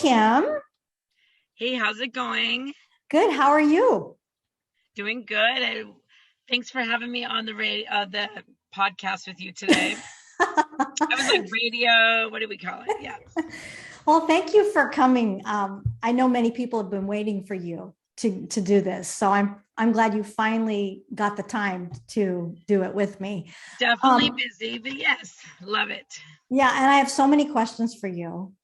Kim. Hey, how's it going? Good. How are you? Doing good. Thanks for having me on the podcast with you today. I was like radio. What do we call it? Yeah. Well, thank you for coming. I know many people have been waiting for you to do this, so I'm glad you finally got the time to do it with me. Definitely Um, busy, but yes, love it. yeah, and I have so many questions for you.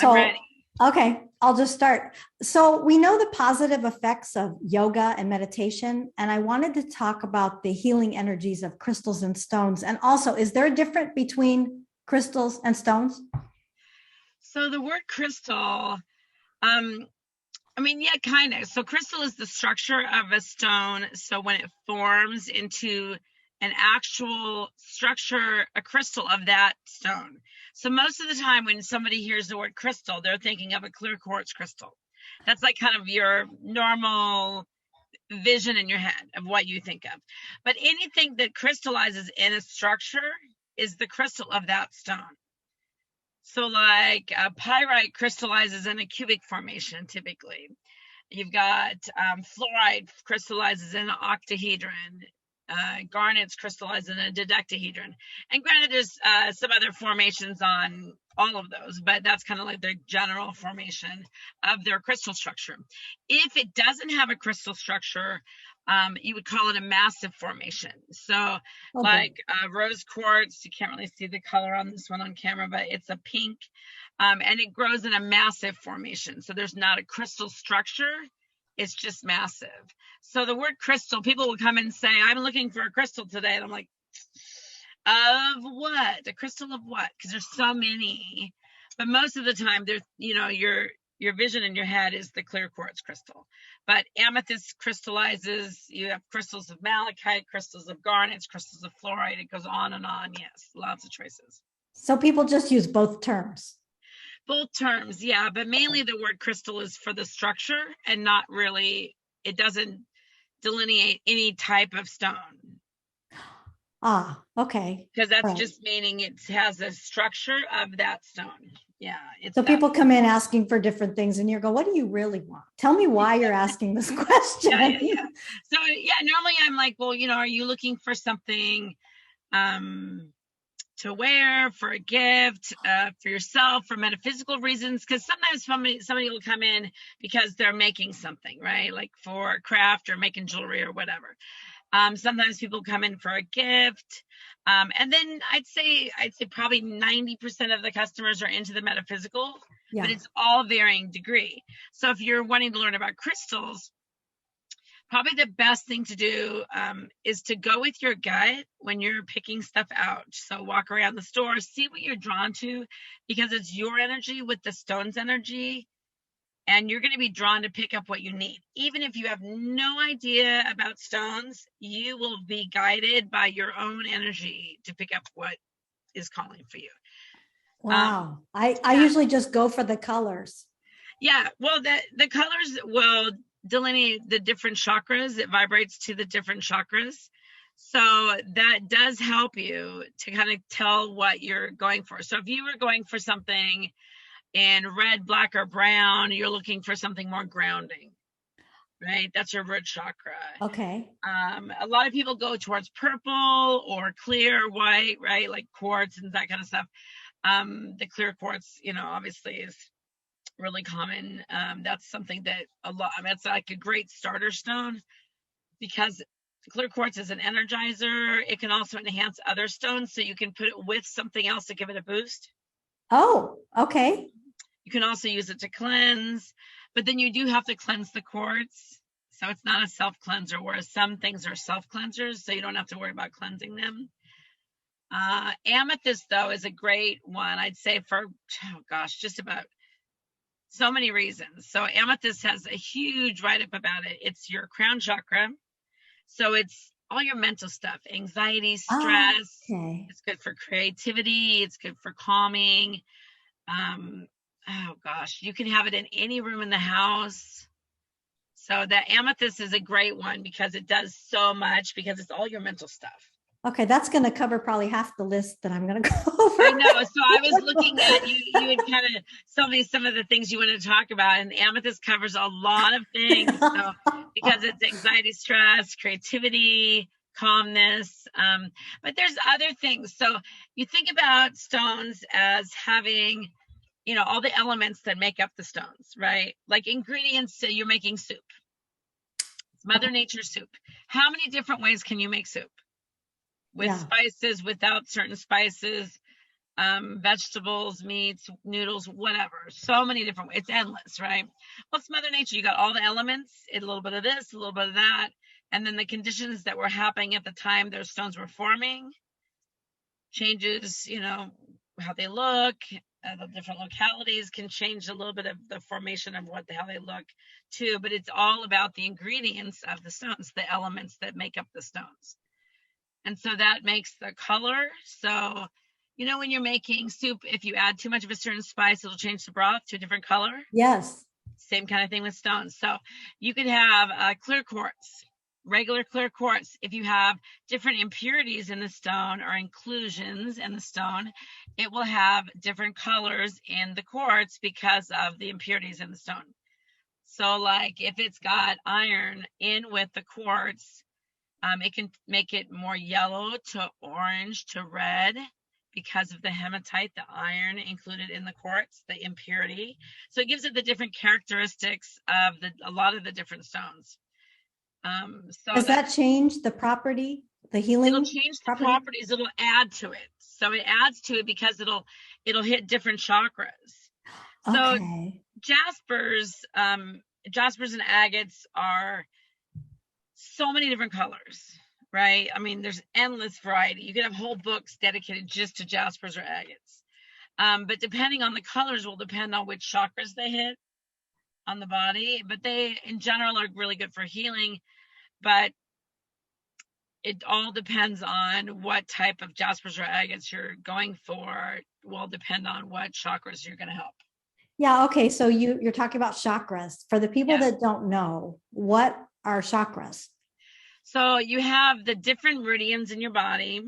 I'm ready. So, okay, I'll just start. So, we know the positive effects of yoga and meditation, and I wanted to talk about the healing energies of crystals and stones. And also, is there a difference between crystals and stones? So the word crystal, yeah, kind of. So crystal is the structure of a stone. So when it forms into an actual structure, a crystal of that stone. So most of the time when somebody hears the word crystal, they're thinking of a clear quartz crystal. That's like kind of your normal vision in your head of what you think of. But anything that crystallizes in a structure is the crystal of that stone. So like pyrite crystallizes in a cubic formation typically. You've got fluorite crystallizes in an octahedron. Garnets crystallize in a dodecahedron. And granted, there's some other formations on all of those, but that's kind of like their general formation of their crystal structure. If it doesn't have a crystal structure, you would call it a massive formation. So Okay. like rose quartz, you can't really see the color on this one on camera, but it's a pink, and it grows in a massive formation. So there's not a crystal structure. It's just massive. So the word crystal, people will come and say, I'm looking for a crystal today. And I'm like, of what? A crystal of what? Because there's so many. But most of the time, there's, your vision in your head is the clear quartz crystal. But amethyst crystallizes. You have crystals of malachite, crystals of garnets, crystals of fluorite. It goes on and on. Yes, lots of choices. So people just use both terms. Both terms, yeah, but mainly the word crystal is for the structure and not really, it doesn't delineate any type of stone Ah, okay. because that's All right. just meaning it has a structure of that stone. Yeah, it's So that people come simple. in asking for different things, and you go, "What do you really want? Tell me why you're asking this Yeah, yeah, question." yeah. So yeah, normally I'm like, well, are you looking for something um to wear, for a gift, for yourself, for metaphysical reasons? Because sometimes somebody will come in because they're making something, right? Like for a craft or making jewelry or whatever. Sometimes people come in for a gift. And then I'd say probably 90% of the customers are into the metaphysical, but Yeah. it's all varying degree. So if you're wanting to learn about crystals, probably the best thing to do is to go with your gut when you're picking stuff out. So walk around the store, see what you're drawn to, because it's your energy with the stone's energy, and you're going to be drawn to pick up what you need. Even if you have no idea about stones, you will be guided by your own energy to pick up what is calling for you. Um, Wow. I yeah, usually just go for the colors. yeah. Well, the colors will delineate the different chakras. It vibrates to the different chakras. So that does help you to kind of tell what you're going for. So if you were going for something in red, black, or brown, you're looking for something more grounding, right? That's your root chakra. Okay. A lot of people go towards purple or clear white, right? Like quartz and that kind of stuff. The clear quartz, obviously is really common. That's something that it's like a great starter stone because clear quartz is an energizer. It can also enhance other stones, so you can put it with something else to give it a boost. Oh, okay. You can also use it to cleanse, but then you do have to cleanse the quartz. So it's not a self cleanser, whereas some things are self cleansers, so you don't have to worry about cleansing them. Amethyst, though, is a great one, I'd say, for, just about so many reasons. So amethyst has a huge write up about it. It's your crown chakra. So it's all your mental stuff, anxiety, Ah, stress. okay. It's good for creativity. It's good for calming. Um, oh gosh, you can have it in any room in the house. So the amethyst is a great one because it does so much because it's all your mental stuff. Okay, that's going to cover probably half the list that I'm going to go over. I know. So I was looking at you. You had kind of told me some of the things you want to talk about, and the amethyst covers a lot of things. So because it's anxiety, stress, creativity, calmness, but there's other things. So you think about stones as having, all the elements that make up the stones, right? Like ingredients. So you're making soup. It's Mother Nature soup. How many different ways can you make soup? With spices, without certain spices, vegetables, meats, noodles, whatever. So many different ways. It's endless, right? Well, it's Mother Nature. You got all the elements, a little bit of this, a little bit of that, and then the conditions that were happening at the time those stones were forming changes, how they look. The different localities can change a little bit of the formation of how they look too, but it's all about the ingredients of the stones, the elements that make up the stones. And so that makes the color. So, when you're making soup, if you add too much of a certain spice, it'll change the broth to a different color. Yes. Same kind of thing with stones. So you could have clear quartz, regular clear quartz. If you have different impurities in the stone or inclusions in the stone, it will have different colors in the quartz because of the impurities in the stone. So like if it's got iron in with the quartz, it can make it more yellow to orange to red because of the hematite, the iron included in the quartz, the impurity. So it gives it the different characteristics of a lot of the different stones. So does that change the property, the healing? It'll change the properties. It'll add to it. So it adds to it because it'll hit different chakras. So okay. jaspers and agates are so many different colors, right? I mean, there's endless variety. You could have whole books dedicated just to jaspers or agates. But depending on the colors will depend on which chakras they hit on the body. But they, in general, are really good for healing. But it all depends on what type of jaspers or agates you're going for. Will depend on what chakras you're going to help. Yeah. Okay. So you're talking about chakras. For the people that don't know, what are chakras? So you have the different meridians in your body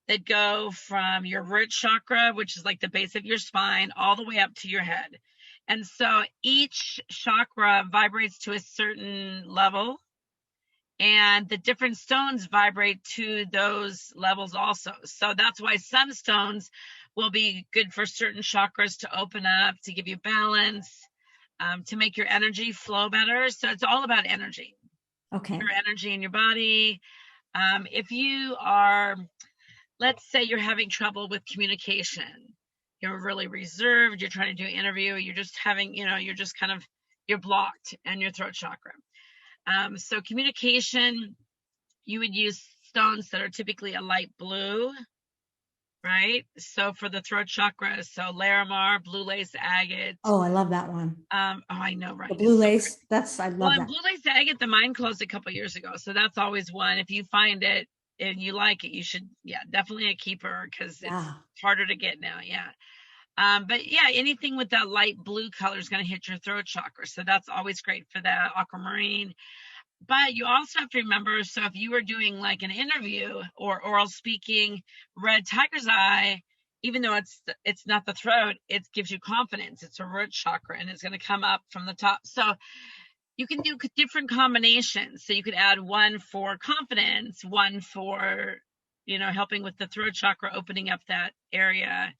that go from your root chakra, which is like the base of your spine, all the way up to your head. And so each chakra vibrates to a certain level, and the different stones vibrate to those levels also. So that's why some stones will be good for certain chakras to open up, to give you balance, to make your energy flow better. So it's all about energy. Okay. Your energy in your body. If you are, let's say you're having trouble with communication, you're really reserved, you're trying to do an interview, you're just having, you're blocked in your throat chakra. So communication, you would use stones that are typically a light blue, right? So for the throat chakra, so Larimar, blue lace agate. Oh, I love that one. I know, right? The blue lace. I love that. Blue lace agate, the mine closed a couple years ago, so that's always one. If you find it and you like it, you should, definitely a keeper because it's harder to get now. But anything with that light blue color is going to hit your throat chakra, so that's always great for that. Aquamarine. But you also have to remember, so if you were doing like an interview or oral speaking, red tiger's eye, even though it's not the throat, it gives you confidence. It's a root chakra and it's going to come up from the top. So you can do different combinations. So you could add one for confidence, one for, helping with the throat chakra, opening up that area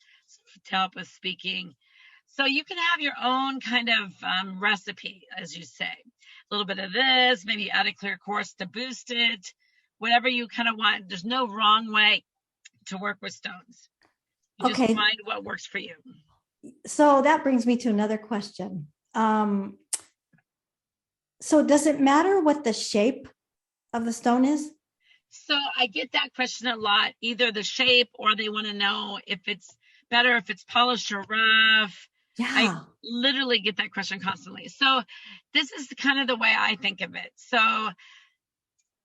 to help with speaking. So you can have your own kind of recipe, as you say. A little bit of this, maybe add a clear quartz to boost it, whatever you kind of want. There's no wrong way to work with stones. You just find what works for you. So that brings me to another question. So does it matter what the shape of the stone is? So I get that question a lot, either the shape or they want to know if it's better, if it's polished or rough. Yeah. I literally get that question constantly. So this is kind of the way I think of it. So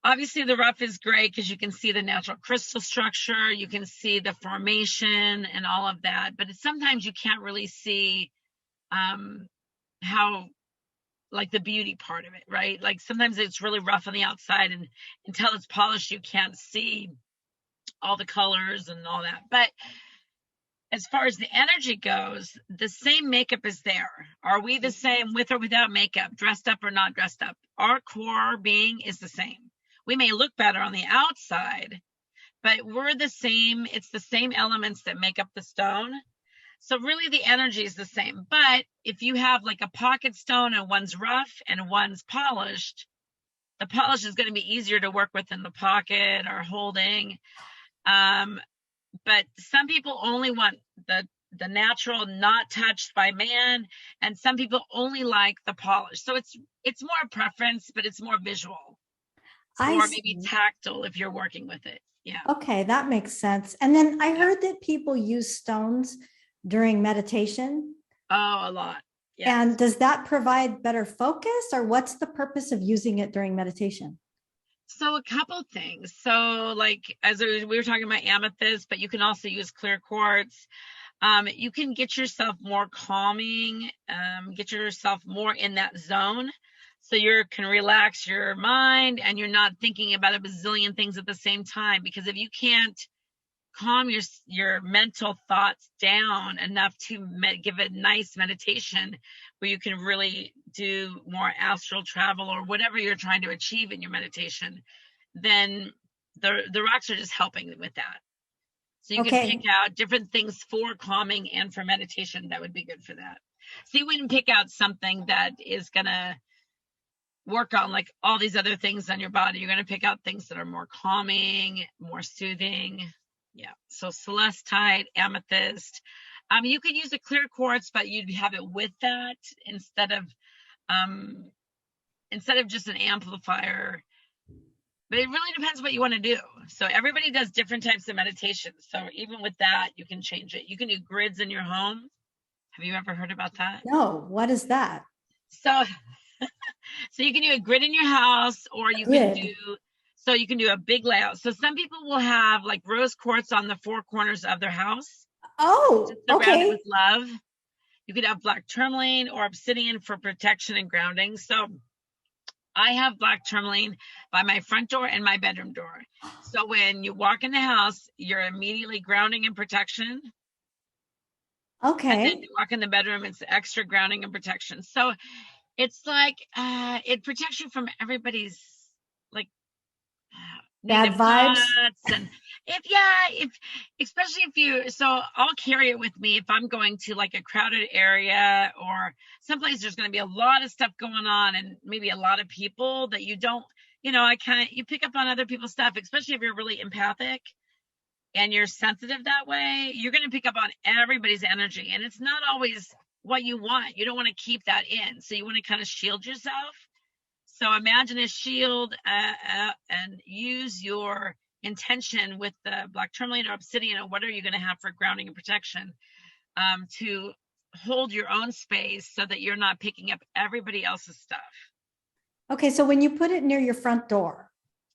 obviously the rough is great because you can see the natural crystal structure, you can see the formation and all of that, but sometimes you can't really see how, like the beauty part of it, right? Like sometimes it's really rough on the outside and until it's polished, you can't see all the colors and all that. But as far as the energy goes, the same makeup is there. Are we the same with or without makeup, dressed up or not dressed up? Our core being is the same. We may look better on the outside, but we're the same. It's the same elements that make up the stone. So really the energy is the same. But if you have like a pocket stone and one's rough and one's polished, the polish is going to be easier to work with in the pocket or holding. But some people only want the natural, not touched by man, and some people only like the polish. So it's more preference, but it's more visual or maybe tactile if you're working with it. Yeah. Okay, that makes sense. And then I heard that people use stones during meditation. Oh, a lot. Yes. And does that provide better focus, or what's the purpose of using it during meditation? So a couple things. So like as we were talking about amethyst, but you can also use clear quartz. You can get yourself more calming, get yourself more in that zone. So you can relax your mind and you're not thinking about a bazillion things at the same time. Because if you can't calm your mental thoughts down enough to give a nice meditation where you can really do more astral travel or whatever you're trying to achieve in your meditation, then the rocks are just helping with that. So you can pick out different things for calming and for meditation that would be good for that. So you wouldn't pick out something that is going to work on like all these other things on your body. You're going to pick out things that are more calming, more soothing. Yeah. So celestite, amethyst. You could use a clear quartz, but you'd have it with that instead of just an amplifier. But it really depends what you want to do. So everybody does different types of meditation. So even with that, you can change it. You can do grids in your home. Have you ever heard about that? No. What is that? So you can do a grid in your house, or you can do a big layout. So some people will have like rose quartz on the four corners of their house. Oh, okay. With love. You could have black tourmaline or obsidian for protection and grounding. So I have black tourmaline by my front door and my bedroom door. So when you walk in the house, you're immediately grounding and protection. Okay. And then you walk in the bedroom, it's extra grounding and protection. So it's like it protects you from everybody's like bad vibes. And especially if you, so I'll carry it with me if I'm going to like a crowded area or someplace there's going to be a lot of stuff going on and maybe a lot of people that you don't, you pick up on other people's stuff, especially if you're really empathic and you're sensitive that way, you're going to pick up on everybody's energy, and it's not always what you want. You don't want to keep that in. So you want to kind of shield yourself. So imagine a shield and use your intention with the black tourmaline or obsidian or whatever you're going to have for grounding and protection to hold your own space so that you're not picking up everybody else's stuff. Okay, so when you put it near your front door,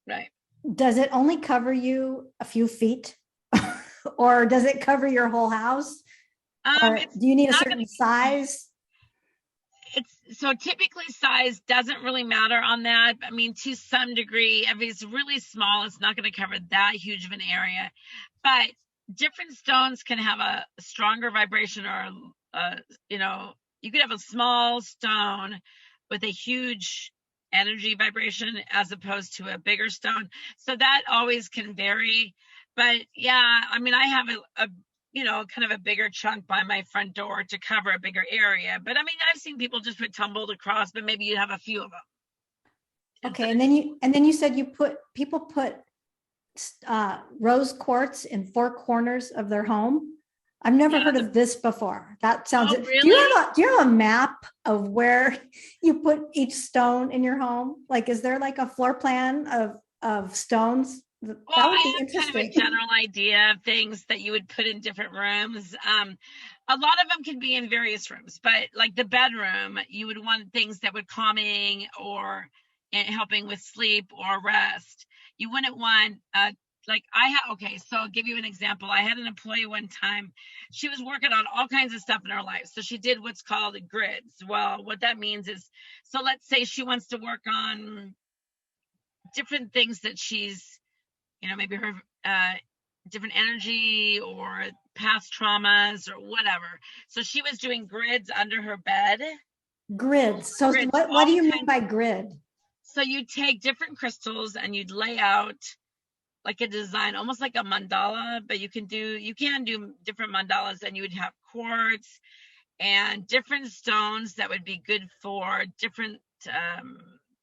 right, does it only cover you a few feet or does it cover your whole house? Or do you need a certain size? So typically size doesn't really matter on that. I mean, to some degree, if it's really small, it's not going to cover that huge of an area. But different stones can have a stronger vibration, or you could have a small stone with a huge energy vibration as opposed to a bigger stone. So that always can vary. But yeah, I mean, I have a kind of a bigger chunk by my front door to cover a bigger area. But I mean, I've seen people just put tumbled across, but maybe you have a few of them. Okay. And then you said people put rose quartz in four corners of their home. I've never heard of this before. That sounds, really? Do you have a map of where you put each stone in your home? Like, is there like a floor plan of stones? Well, I have kind of a general idea of things that you would put in different rooms. A lot of them can be in various rooms, but like the bedroom, you would want things that would calming or helping with sleep or rest. You wouldn't want so I'll give you an example. I had an employee one time. She was working on all kinds of stuff in her life. So she did what's called grids. Well, what that means is, so let's say she wants to work on different things that she's, maybe her different energy or past traumas or whatever. So she was doing grids under her bed. Grids. So Grids, what do you mean by grid? So you take different crystals and you'd lay out like a design, almost like a mandala, but you can do different mandalas, and you would have quartz and different stones that would be good for different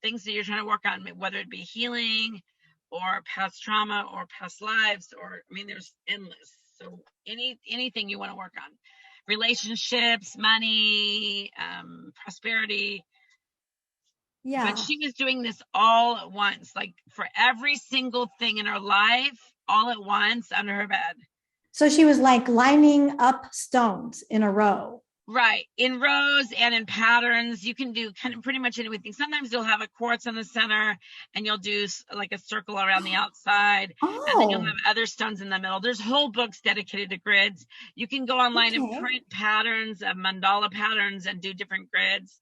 things that you're trying to work on, whether it be healing or past trauma or past lives, or I mean, there's endless. So anything you want to work on, relationships, money, prosperity. Yeah. But she was doing this all at once, like for every single thing in her life, all at once under her bed. So she was like lining up stones in a row. Right. In rows and in patterns. You can do kind of pretty much anything. Sometimes you'll have a quartz in the center and you'll do like a circle around the outside. Oh. And then you'll have other stones in the middle. There's whole books dedicated to grids. You can go online and print patterns of mandala patterns and do different grids.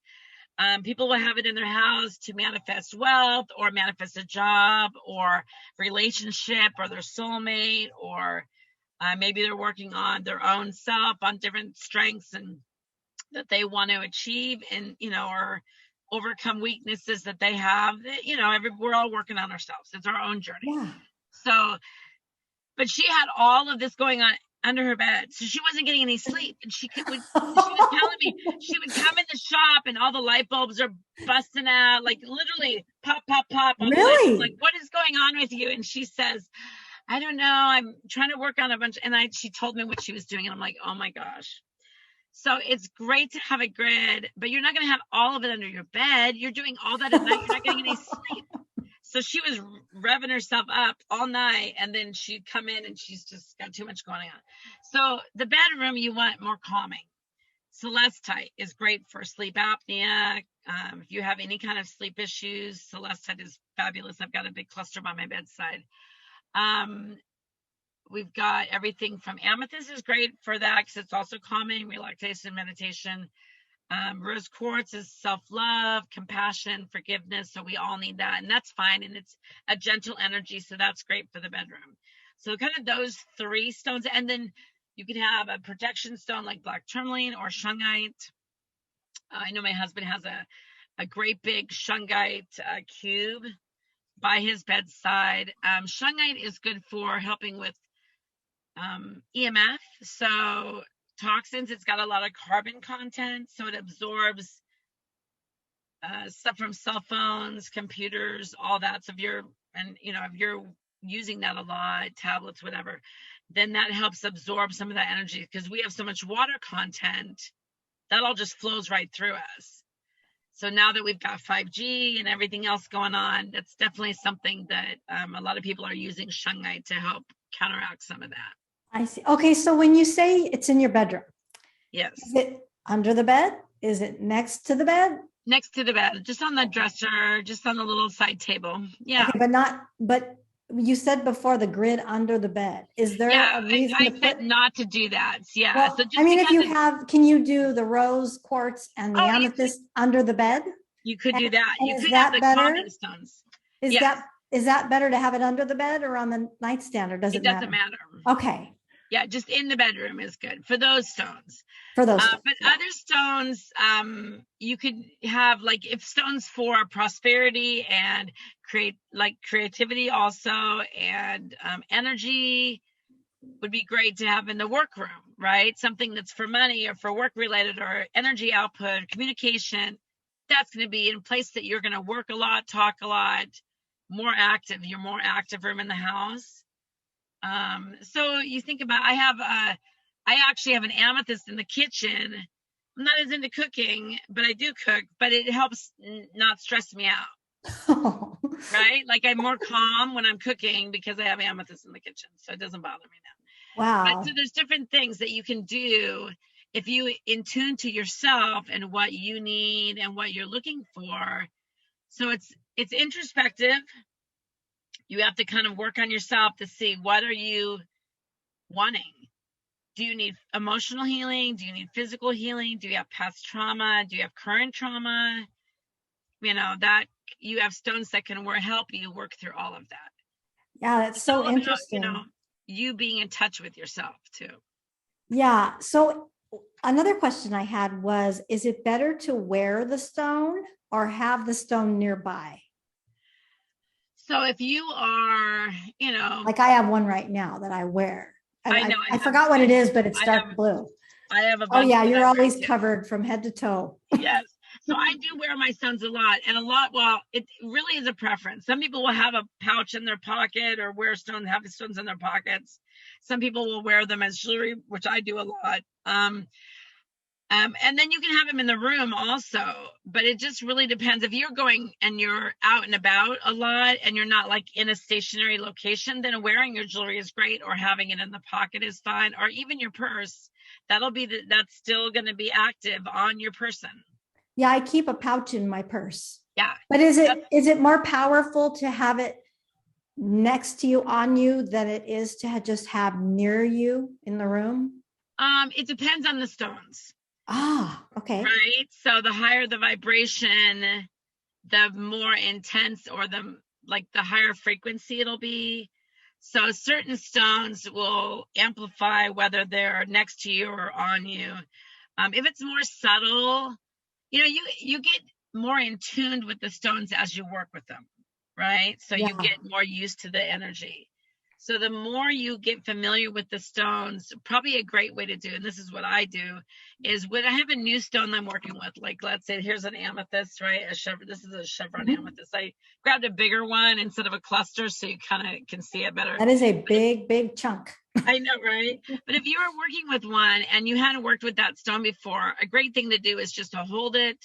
People will have it in their house to manifest wealth or manifest a job or relationship or their soulmate, or maybe they're working on their own self, on different strengths and that they want to achieve, and or overcome weaknesses that they have. We're all working on ourselves. It's our own journey. Yeah. So, but she had all of this going on under her bed, so she wasn't getting any sleep. And she was telling me she would come in the shop and all the light bulbs are busting out, like literally pop, pop, pop. Really? Like, what is going on with you? And she says, I don't know. I'm trying to work on a bunch. And she told me what she was doing, and I'm like, oh my gosh. So it's great to have a grid, but you're not going to have all of it under your bed. You're doing all that at night. You're not getting any sleep. So she was revving herself up all night, and then she'd come in and she's just got too much going on. So the bedroom, you want more calming. Celestite is great for sleep apnea. If you have any kind of sleep issues, celestite is fabulous. I've got a big cluster by my bedside. We've got everything from amethyst is great for that because it's also calming, relaxation, meditation. Rose quartz is self-love, compassion, forgiveness. So we all need that, and that's fine. And it's a gentle energy, so that's great for the bedroom. So kind of those three stones, and then you can have a protection stone like black tourmaline or shungite. I know my husband has a great big shungite cube by his bedside. Shungite is good for helping with EMF, so toxins. It's got a lot of carbon content, so it absorbs stuff from cell phones, computers, all that. So if you're using that a lot, tablets, whatever, then that helps absorb some of that energy, because we have so much water content that all just flows right through us. So now that we've got 5G and everything else going on, that's definitely something that a lot of people are using shungite to help counteract some of that. I see. Okay, so when you say it's in your bedroom, yes, is it under the bed? Is it next to the bed? Next to the bed, just on the dresser, just on the little side table. Yeah. Okay, but you said before the grid under the bed. Is there a reason I said not to do that. Yeah. Well, so just I mean, if you can you do the rose quartz and the amethyst under the bed? You could do that. And you is could that have the better? common stones. Is that better to have it under the bed or on the nightstand, or does it matter? Doesn't matter. Okay. Yeah, just in the bedroom is good for those stones. For those stones, but other stones, you could have, like, if stones for prosperity and creativity also, and energy would be great to have in the workroom, right? Something that's for money or for work related or energy output, communication. That's going to be in a place that you're going to work a lot, talk a lot, more active. You're more active room in the house. So you think about, I actually have an amethyst in the kitchen. I'm not as into cooking, but I do cook, but it helps not stress me out. Right? Like, I'm more calm when I'm cooking because I have amethyst in the kitchen. So it doesn't bother me now. Wow. But so there's different things that you can do if you in tune to yourself and what you need and what you're looking for. So it's introspective. You have to kind of work on yourself to see, what are you wanting? Do you need emotional healing? Do you need physical healing? Do you have past trauma? Do you have current trauma? That you have stones that can help you work through all of that. Yeah, that's so interesting. you being in touch with yourself too. Yeah. So another question I had was, is it better to wear the stone or have the stone nearby? So if you are, Like I have one right now that I wear. I know I forgot what it is, but it's I dark have blue. I have a Oh bunch yeah, that you're I wear always too. covered from head to toe. Yes. So I do wear my stones a lot, well, it really is a preference. Some people will have a pouch in their pocket or have the stones in their pockets. Some people will wear them as jewelry, which I do a lot. And then you can have them in the room also, but it just really depends. If you're going and you're out and about a lot and you're not like in a stationary location, then wearing your jewelry is great, or having it in the pocket is fine, or even your purse. That's still going to be active on your person. Yeah, I keep a pouch in my purse. Yeah. But is it more powerful to have it next to you, on you, than it is to just have near you in the room? It depends on the stones. Ah, okay. Right. So the higher the vibration, the more intense, or the higher frequency it'll be. So certain stones will amplify whether they're next to you or on you. If it's more subtle, you get more in tune with the stones as you work with them, right? So you Yeah. get more used to the energy. So the more you get familiar with the stones, probably a great way to do, and this is what I do, is when I have a new stone I'm working with, like let's say here's an amethyst, right? This is a chevron amethyst. I grabbed a bigger one instead of a cluster, so you kind of can see it better. That is a big chunk. I know, right? But if you are working with one and you hadn't worked with that stone before, a great thing to do is just to hold it,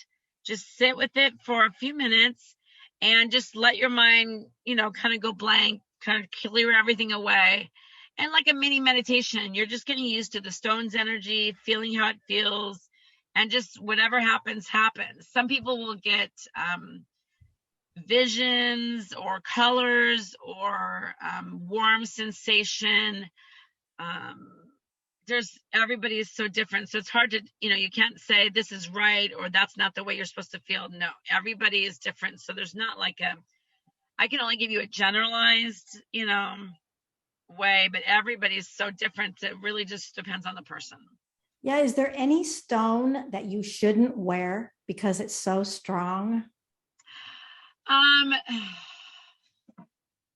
just sit with it for a few minutes, and just let your mind, kind of go blank, kind of clear everything away. And like a mini meditation, you're just getting used to the stone's energy, feeling how it feels, and just whatever happens, happens. Some people will get visions or colors or warm sensation. Everybody is so different, so it's hard to, you can't say this is right or that's not the way you're supposed to feel. No, everybody is different, so there's not like I can only give you a generalized way, but everybody's so different. It really just depends on the person. Yeah, is there any stone that you shouldn't wear because it's so strong?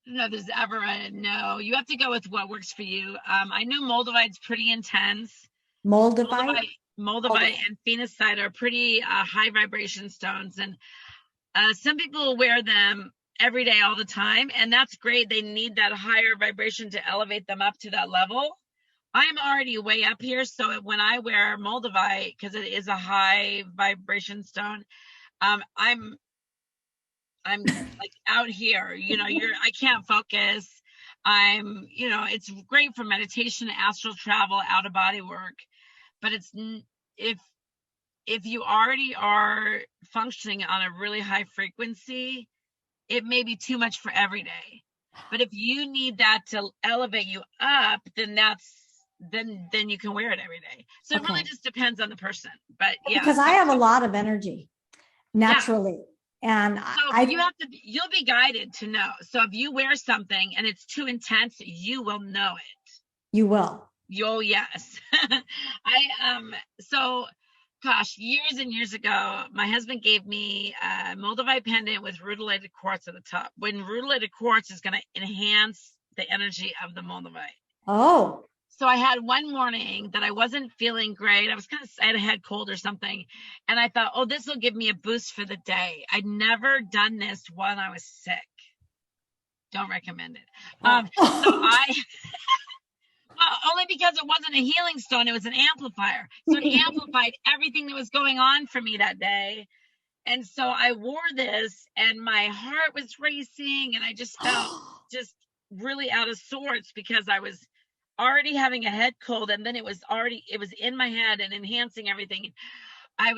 No, there's ever a no. You have to go with what works for you. I know moldavite's pretty intense. Moldavite? Moldavite and phenacite are pretty high vibration stones, and some people wear them every day, all the time, and that's great. They need that higher vibration to elevate them up to that level. I'm already way up here, so when I wear moldavite, because it is a high vibration stone, I'm like out here, I can't focus. It's great for meditation, astral travel, out of body work, but if you already are functioning on a really high frequency, it may be too much for every day. But if you need that to elevate you up, then then you can wear it every day. So it really just depends on the person. But yeah, because I have a lot of energy naturally. Yeah. And so you'll be guided to know. So if you wear something and it's too intense, you will know it. You will. Oh, yes. So gosh, years and years ago, my husband gave me a moldavite pendant with rutilated quartz at the top. When rutilated quartz is going to enhance the energy of the moldavite. Oh. So I had one morning that I wasn't feeling great. I had a head cold or something. And I thought, oh, this will give me a boost for the day. I'd never done this when I was sick. Don't recommend it. Well, only because it wasn't a healing stone. It was an amplifier. So it amplified everything that was going on for me that day. And so I wore this and my heart was racing and I just felt just really out of sorts because I was already having a head cold, and then it was in my head and enhancing everything. I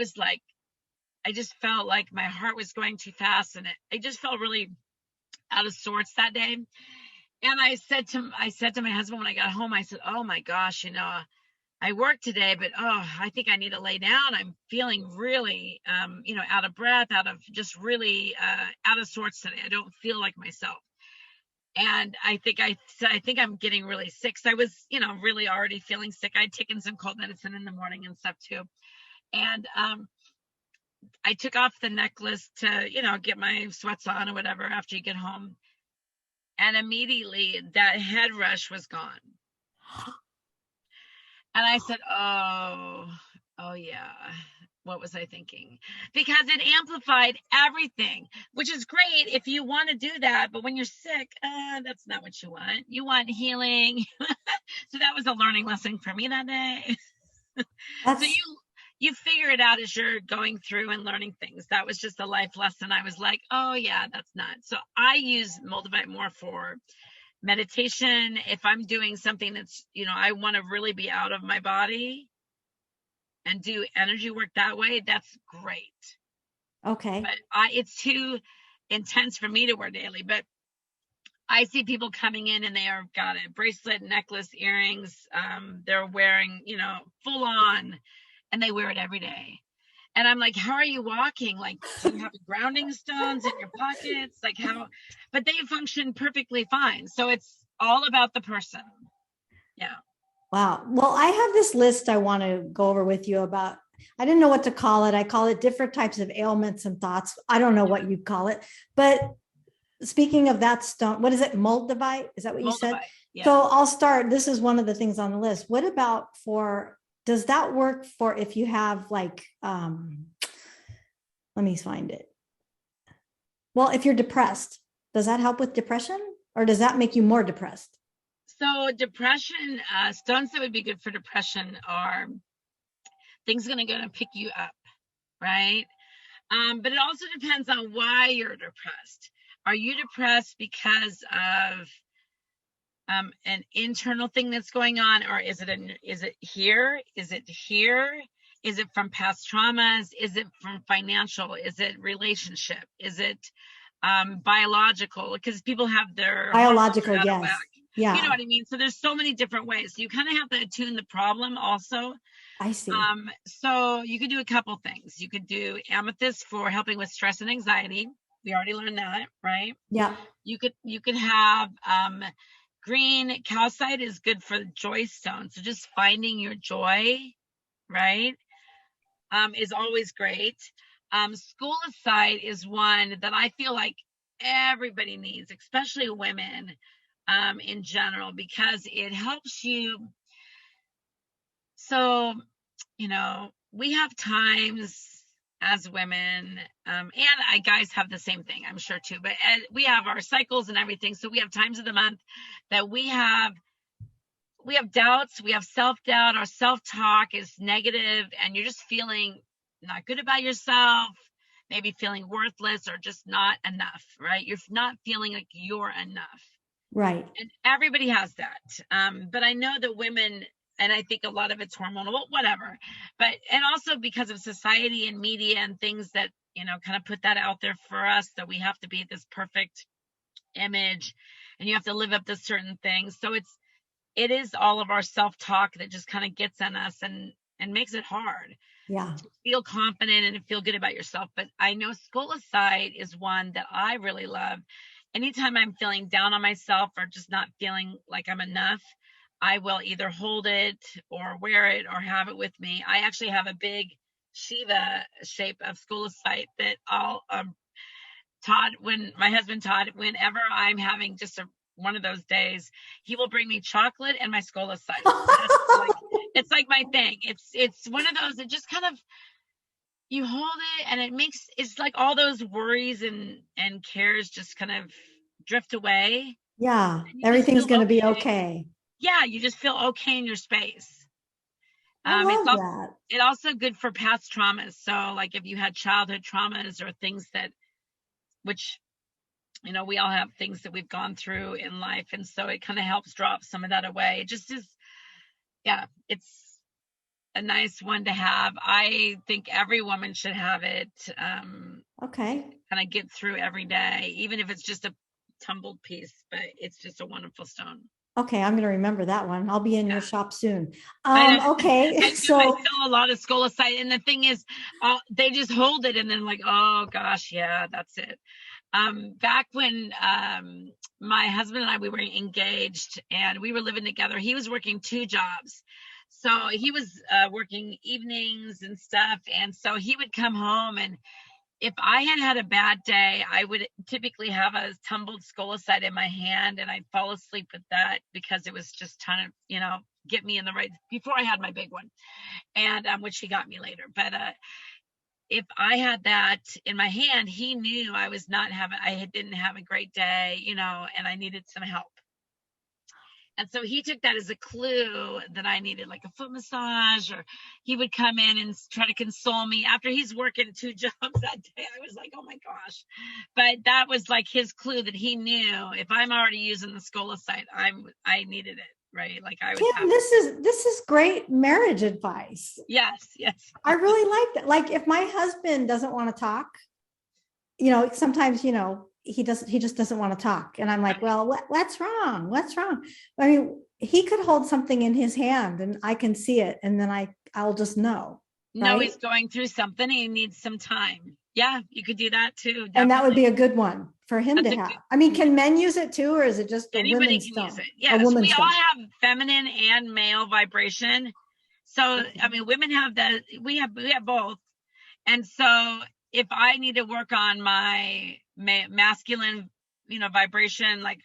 just felt like my heart was going too fast, and I just felt really out of sorts that day. And I said to my husband when I got home, I said, oh my gosh, I worked today, but I think I need to lay down. I'm feeling really out of breath, just really out of sorts today. I don't feel like myself. And I think I'm getting really sick. So I was, really already feeling sick. I'd taken some cold medicine in the morning and stuff too. And I took off the necklace to, get my sweats on or whatever after you get home. And immediately that head rush was gone. And I said, oh yeah. What was I thinking? Because it amplified everything, which is great if you want to do that. But when you're sick, that's not what you want. You want healing. So that was a learning lesson for me that day. So you figure it out as you're going through and learning things. That was just a life lesson. I was like, oh yeah, that's not. So I use Moldavite more for meditation. If I'm doing something that's, I want to really be out of my body and do energy work that way, that's great. Okay. But it's too intense for me to wear daily. But I see people coming in and they are got a bracelet, necklace, earrings. They're wearing, full on, and they wear it every day. And I'm like, how are you walking? Like, do you have grounding stones in your pockets? Like how? But they function perfectly fine. So it's all about the person. Yeah. Wow. Well, I have this list I want to go over with you about. I didn't know what to call it. I call it different types of ailments and thoughts. I don't know what you'd call it. But speaking of that stone, what is it? Moldavite? Is that what you said? Yeah. So I'll start. This is one of the things on the list. What about does that work for if you have let me find it. Well, if you're depressed, does that help with depression or does that make you more depressed? So depression, stones that would be good for depression are things going to pick you up, right? But it also depends on why you're depressed. Are you depressed because of an internal thing that's going on, or is it here? Is it here? Is it from past traumas? Is it from financial? Is it relationship? Is it biological? Because people have their biological, yes. Yeah. You know what I mean? So there's so many different ways. So you kind of have to attune the problem also. I see. So you could do a couple things. You could do amethyst for helping with stress and anxiety. We already learned that, right? Yeah. You could have green calcite is good for the joy stone. So just finding your joy, right, is always great. Scolecite is one that I feel like everybody needs, especially women in general, because it helps you. So, we have times as women, and guys have the same thing, I'm sure too, but we have our cycles and everything. So we have times of the month that we have doubts, we have self-doubt, our self-talk is negative, and you're just feeling not good about yourself, maybe feeling worthless or just not enough, right? You're not feeling like you're enough. Right. And everybody has that. But I know that women, and I think a lot of it's hormonal, whatever. And also because of society and media and things that, kind of put that out there for us, that we have to be this perfect image and you have to live up to certain things. So it is all of our self-talk that just kind of gets on us and makes it hard. Yeah. To feel confident and to feel good about yourself. But I know scolecite is one that I really love. Anytime I'm feeling down on myself or just not feeling like I'm enough, I will either hold it or wear it or have it with me. I actually have a big Shiva shape of scolecite that I'll my husband Todd, whenever I'm having just one of those days, he will bring me chocolate and my scolecite. It's like my thing. It's one of those that just kind of, you hold it and it's like all those worries and cares just kind of drift away. Yeah. Everything's going to be okay. Yeah. You just feel okay in your space. I love that. It's also good for past traumas. So like if you had childhood traumas or things which, we all have things that we've gone through in life. And so it kind of helps drop some of that away. It just is, yeah, it's a nice one to have. I think every woman should have it. Okay. Kind of get through every day, even if it's just a tumbled piece, but it's just a wonderful stone. Okay, I'm going to remember that one. I'll be in your shop soon. Okay. I sell a lot of scolecite, and the thing is, they just hold it and then like, oh gosh, yeah, that's it. Back when my husband and I, we were engaged and we were living together, he was working 2 jobs. So he was working evenings and stuff. And so he would come home, and if I had a bad day, I would typically have a tumbled scolecite in my hand, and I'd fall asleep with that because it was just trying to, get me in the right, before I had my big one, and which he got me later. But if I had that in my hand, he knew I didn't have a great day, and I needed some help. And so he took that as a clue that I needed like a foot massage, or he would come in and try to console me after he's working 2 jobs that day. I was like, oh my gosh. But that was like his clue that he knew if I'm already using the scolecite, I needed it, right? Like I was Kim, happy. this is great marriage advice. Yes. I really like that. Like if my husband doesn't want to talk, sometimes, he just doesn't want to talk. And I'm like, well, what's wrong? What's wrong? I mean, he could hold something in his hand and I can see it. And then I'll just know. No, right? he's going through something. He needs some time. Yeah, you could do that too. Definitely. And that would be a good one for him to have. I mean, can men use it too, or is it just anybody can use it? Yes, we all have feminine and male vibration. So, I mean, women have that. We have both. And so if I need to work on my masculine, vibration, like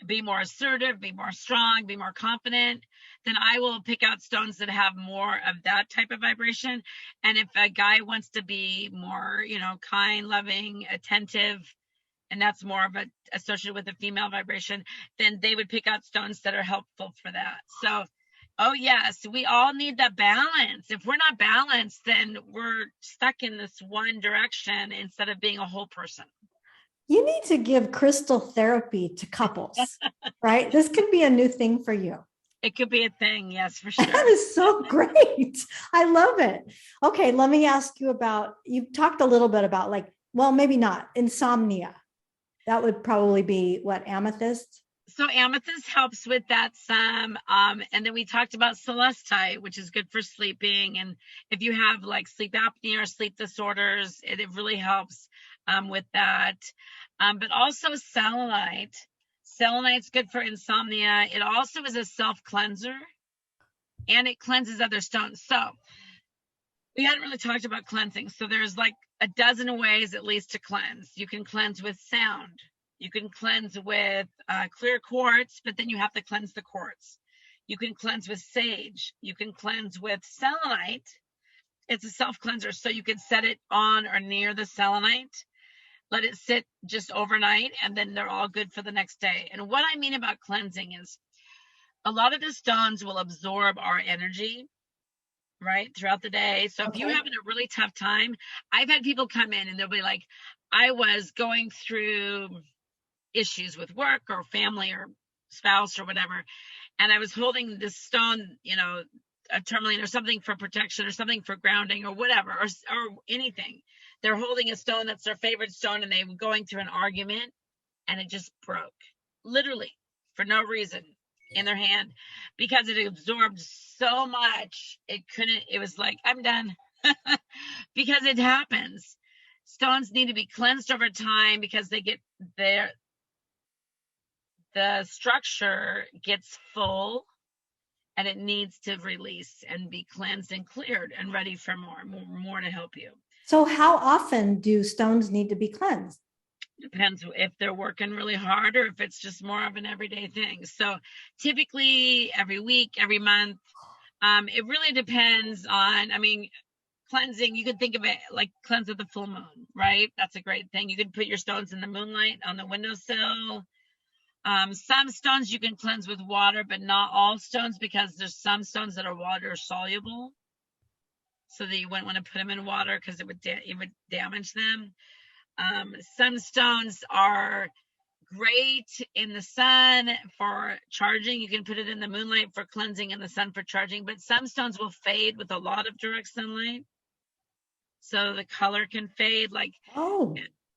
be more assertive, be more strong, be more confident, then I will pick out stones that have more of that type of vibration. And if a guy wants to be more, kind, loving, attentive, and that's more of associated with the female vibration, then they would pick out stones that are helpful for that. So, oh yes, we all need that balance. If we're not balanced, then we're stuck in this one direction instead of being a whole person. You need to give crystal therapy to couples, right? This could be a new thing for you. It could be a thing, yes, for sure. That is so great. I love it. Okay, let me ask you about, you talked a little bit about maybe not, insomnia. That would probably be what, amethyst? So amethyst helps with that some. And then we talked about celestite, which is good for sleeping. And if you have like sleep apnea or sleep disorders, it really helps with that. But also selenite. Selenite's good for insomnia. It also is a self-cleanser, and it cleanses other stones. So we hadn't really talked about cleansing. So there's like a dozen ways at least to cleanse. You can cleanse with sound. You can cleanse with clear quartz, but then you have to cleanse the quartz. You can cleanse with sage. You can cleanse with selenite. It's a self-cleanser, so you can set it on or near the selenite. Let it sit just overnight, and then they're all good for the next day. And what I mean about cleansing is a lot of the stones will absorb our energy, right, throughout the day. So if you're having a really tough time, I've had people come in and they'll be like, I was going through issues with work or family or spouse or whatever, and I was holding this stone, a tourmaline or something for protection or something for grounding or whatever, or anything. They're holding a stone that's their favorite stone, and they were going through an argument, and it just broke, literally, for no reason, in their hand, because it absorbed so much. It was like, I'm done. Because it happens. Stones need to be cleansed over time because they get the structure gets full, and it needs to release and be cleansed and cleared and ready for more to help you. So how often do stones need to be cleansed? Depends if they're working really hard or if it's just more of an everyday thing. So typically every week, every month, it really depends on, cleansing, you could think of it like cleanse at the full moon, right? That's a great thing. You could put your stones in the moonlight on the windowsill. Some stones you can cleanse with water, but not all stones, because there's some stones that are water soluble, so that you wouldn't want to put them in water because it would damage them. Some stones are great in the sun for charging. You can put it in the moonlight for cleansing, in the sun for charging, but some stones will fade with a lot of direct sunlight, so the color can fade, like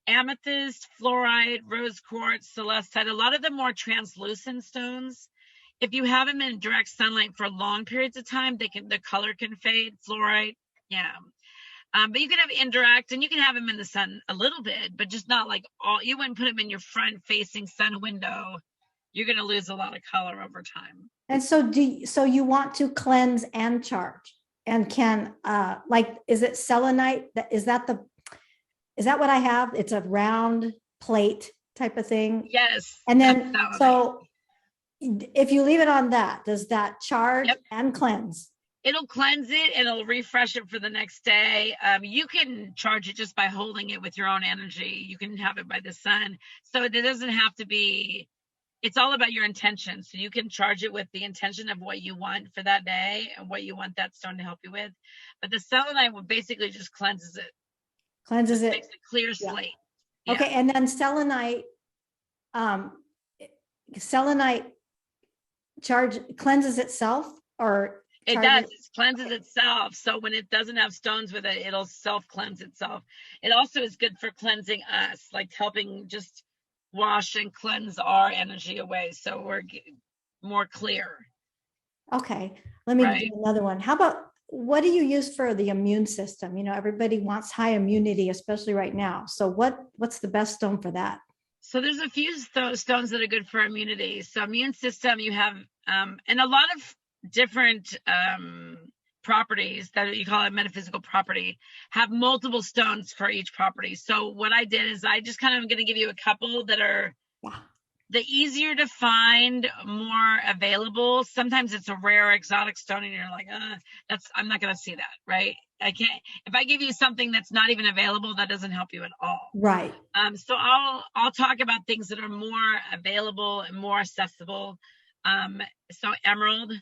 amethyst, fluorite, rose quartz, celestite. A lot of the more translucent stones, if you have them in direct sunlight for long periods of time, the color can fade. Fluorite, yeah. But you can have indirect, and you can have them in the sun a little bit, but just not like all. You wouldn't put them in your front facing sun window. You're going to lose a lot of color over time. And so so you want to cleanse and charge, and can like, is it selenite? Is that what I have? It's a round plate type of thing. Yes. And then so if you leave it on that, does that charge Yep. and cleanse? It'll cleanse it and it'll refresh it for the next day. You can charge it just by holding it with your own energy. You can have it by the sun. So it doesn't have to be, it's all about your intention. So you can charge it with the intention of what you want for that day and what you want that stone to help you with. But the selenite will basically just cleanses it. Cleanses it. Makes a clear slate. Yeah. Okay. And then selenite cleanses itself, or it does. It cleanses itself. So when it doesn't have stones with it, it'll self-cleanse itself. It also is good for cleansing us, like helping just wash and cleanse our energy away. So we're more clear. Okay. Let me do another one. How about, what do you use for the immune system? You know, everybody wants high immunity, especially right now. So what's the best stone for that? So there's a few stones that are good for immunity. So immune system, you have, and a lot of different properties that you call a metaphysical property have multiple stones for each property. So what I did is I just kind of am going to give you a couple that are the easier to find, more available. Sometimes it's a rare exotic stone and you're like, I'm not going to see that, right? I can't, if I give you something that's not even available, that doesn't help you at all. Right. So I'll talk about things that are more available and more accessible. So emerald,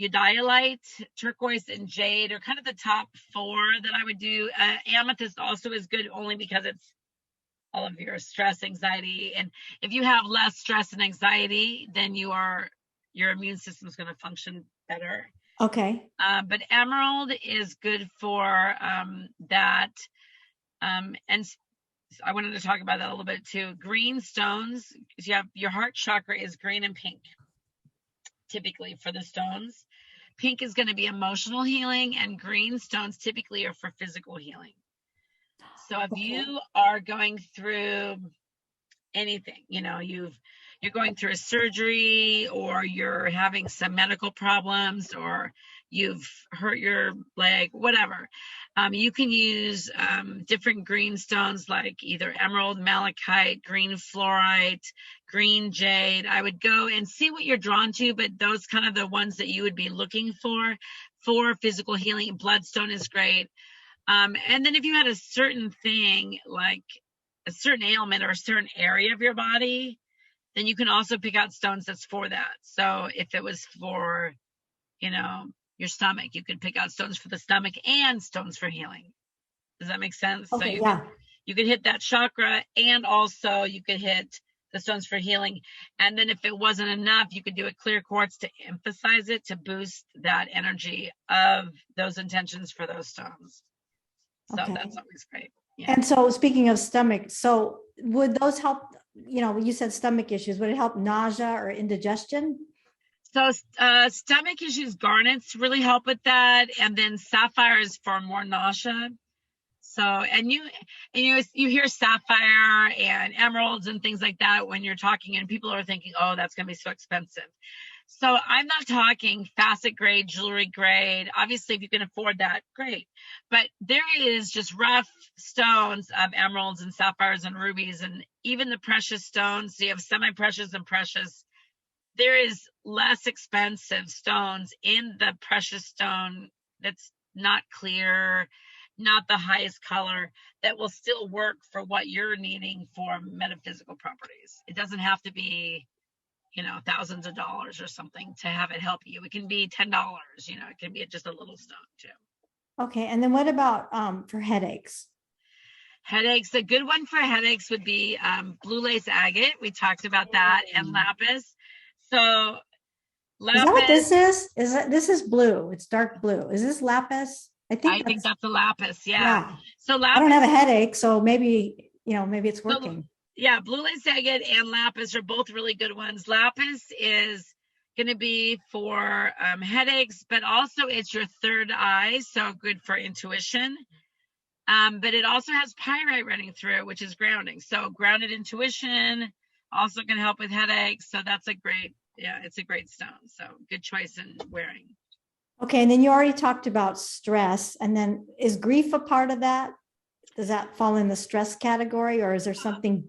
eudialyte, turquoise, and jade are kind of the top four that I would do. Amethyst also is good only because it's all of your stress, anxiety. And if you have less stress and anxiety, then your immune system is going to function better. Okay. But emerald is good for that. And I wanted to talk about that a little bit too. Green stones, you have your heart chakra is green and pink, typically for the stones. Pink is going to be emotional healing, and green stones typically are for physical healing. So if you are going through anything, you know, you're going through a surgery, or you're having some medical problems, or you've hurt your leg, whatever, you can use different green stones like either emerald, malachite, green fluorite, green jade. I would go and see what you're drawn to, but those kind of the ones that you would be looking for physical healing. Bloodstone is great. And then if you had a certain thing, like a certain ailment or a certain area of your body, then you can also pick out stones that's for that. So if it was for, you know, your stomach, you could pick out stones for the stomach and stones for healing. Does that make sense? Okay, So you could hit that chakra, and also you could hit the stones for healing. And then if it wasn't enough, you could do a clear quartz to emphasize it, to boost that energy of those intentions for those stones. So that's always great. Yeah. And so speaking of stomach, so would those help, you know, you said stomach issues, would it help nausea or indigestion? So stomach issues, garnets really help with that. And then sapphire is for more nausea. So, and you hear sapphire and emeralds and things like that when you're talking, and people are thinking, oh, that's going to be so expensive. So I'm not talking facet grade, jewelry grade. Obviously, if you can afford that, great. But there is just rough stones of emeralds and sapphires and rubies, and even the precious stones. So you have semi-precious and precious. There is less expensive stones in the precious stone that's not clear, not the highest color, that will still work for what you're needing for metaphysical properties. It doesn't have to be, you know, thousands of dollars or something to have it help you. It can be $10, you know, it can be just a little stone too. Okay. And then what about for headaches? Headaches, a good one for headaches would be blue lace agate. We talked about that, and lapis. So lapis. Is that what this is? This is blue? It's dark blue. Is this lapis? I think that's a lapis. Yeah. So lapis. I don't have a headache, so maybe, you know, maybe it's working. Yeah, blue lace agate and lapis are both really good ones. Lapis is going to be for headaches, but also it's your third eye, so good for intuition. But it also has pyrite running through it, which is grounding. So grounded intuition also can help with headaches. So that's a great, yeah, it's a great stone. So good choice in wearing. Okay, and then you already talked about stress, and then is grief a part of that? Does that fall in the stress category, or is there something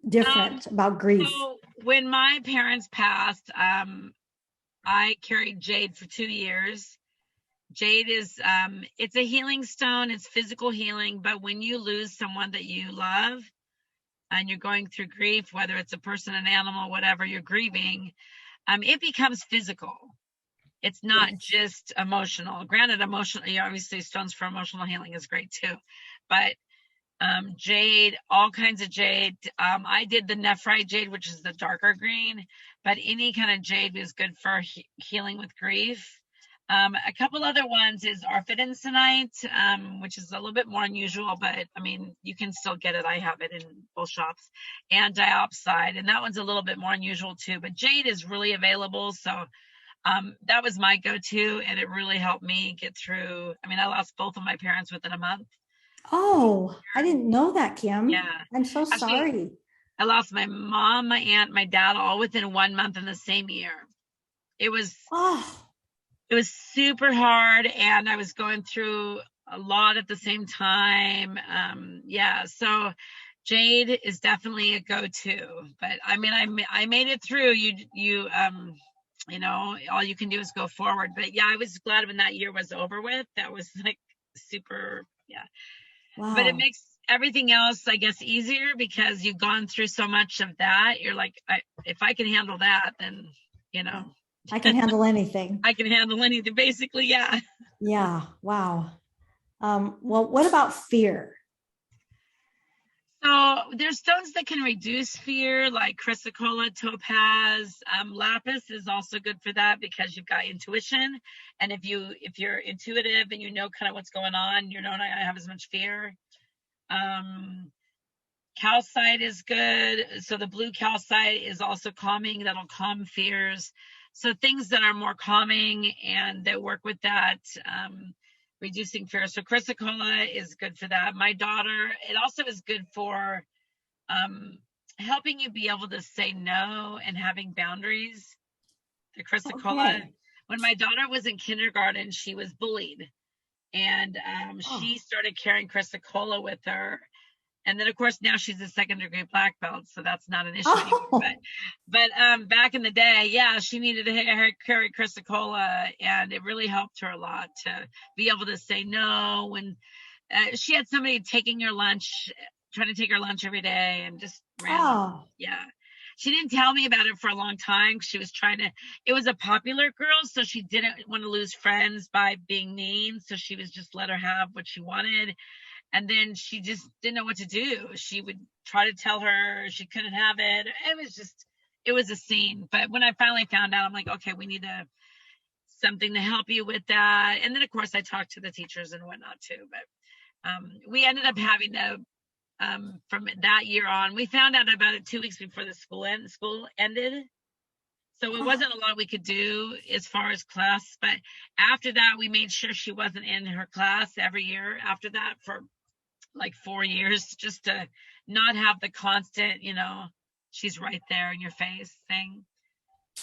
different about grief? So when my parents passed, I carried jade for 2 years. Jade is, it's a healing stone. It's physical healing, but when you lose someone that you love and you're going through grief, whether it's a person, an animal, whatever you're grieving, it becomes physical. It's not just emotional. Granted, emotional, obviously stones for emotional healing is great too, but jade, all kinds of jade. I did the nephrite jade, which is the darker green, but any kind of jade is good for healing with grief. A couple other ones is orphidensinite, which is a little bit more unusual, but I mean, you can still get it. I have it in both shops. And diopside, and that one's a little bit more unusual too, but jade is really available. So that was my go-to, and it really helped me get through. I mean, I lost both of my parents within a month. Oh, I didn't know that, Kim. Yeah. I'm so Actually, sorry. I lost my mom, my aunt, my dad, all within 1 month in the same year. It was Oh, super hard, and I was going through a lot at the same time. Yeah, so jade is definitely a go-to. But I mean, I made it through. You know, all you can do is go forward. But yeah, I was glad when that year was over with. That was like super, yeah. But it wow. makes everything else, I guess, easier because you've gone through so much of that. You're like, if I can handle that, then, you know, I can handle anything. I can handle anything, basically. Yeah. Yeah, wow. Well, what about fear? So there's stones that can reduce fear, like chrysocolla, topaz. Lapis is also good for that because you've got intuition, and if you're intuitive and you know kind of what's going on, you're not gonna have as much fear. Calcite is good. So the blue calcite is also calming. That'll calm fears. So things that are more calming and that work with that, reducing fear. So chrysocolla is good for that. My daughter, it also is good for helping you be able to say no and having boundaries. The chrysocolla. Okay. When my daughter was in kindergarten, she was bullied, and she Oh, started carrying chrysocolla with her. And then of course now she's a second degree black belt, so that's not an issue anymore. oh, But back in the day, yeah, she needed to carry chrysocolla, and it really helped her a lot to be able to say no when she had somebody taking her lunch, trying to take her lunch every day, and just random. oh, Yeah. She didn't tell me about it for a long time. She was trying to, it was a popular girl, so she didn't want to lose friends by being mean. So she was just let her have what she wanted. And then she just didn't know what to do. She would try to tell her she couldn't have it. It was a scene. But when I finally found out, I'm like, okay, we need something to help you with that. And then of course I talked to the teachers and whatnot too. But we ended up having to, from that year on, we found out about it 2 weeks before the school ended. So it wasn't a lot we could do as far as class, but after that, we made sure she wasn't in her class every year after that for like 4 years, just to not have the constant, she's right there in your face thing.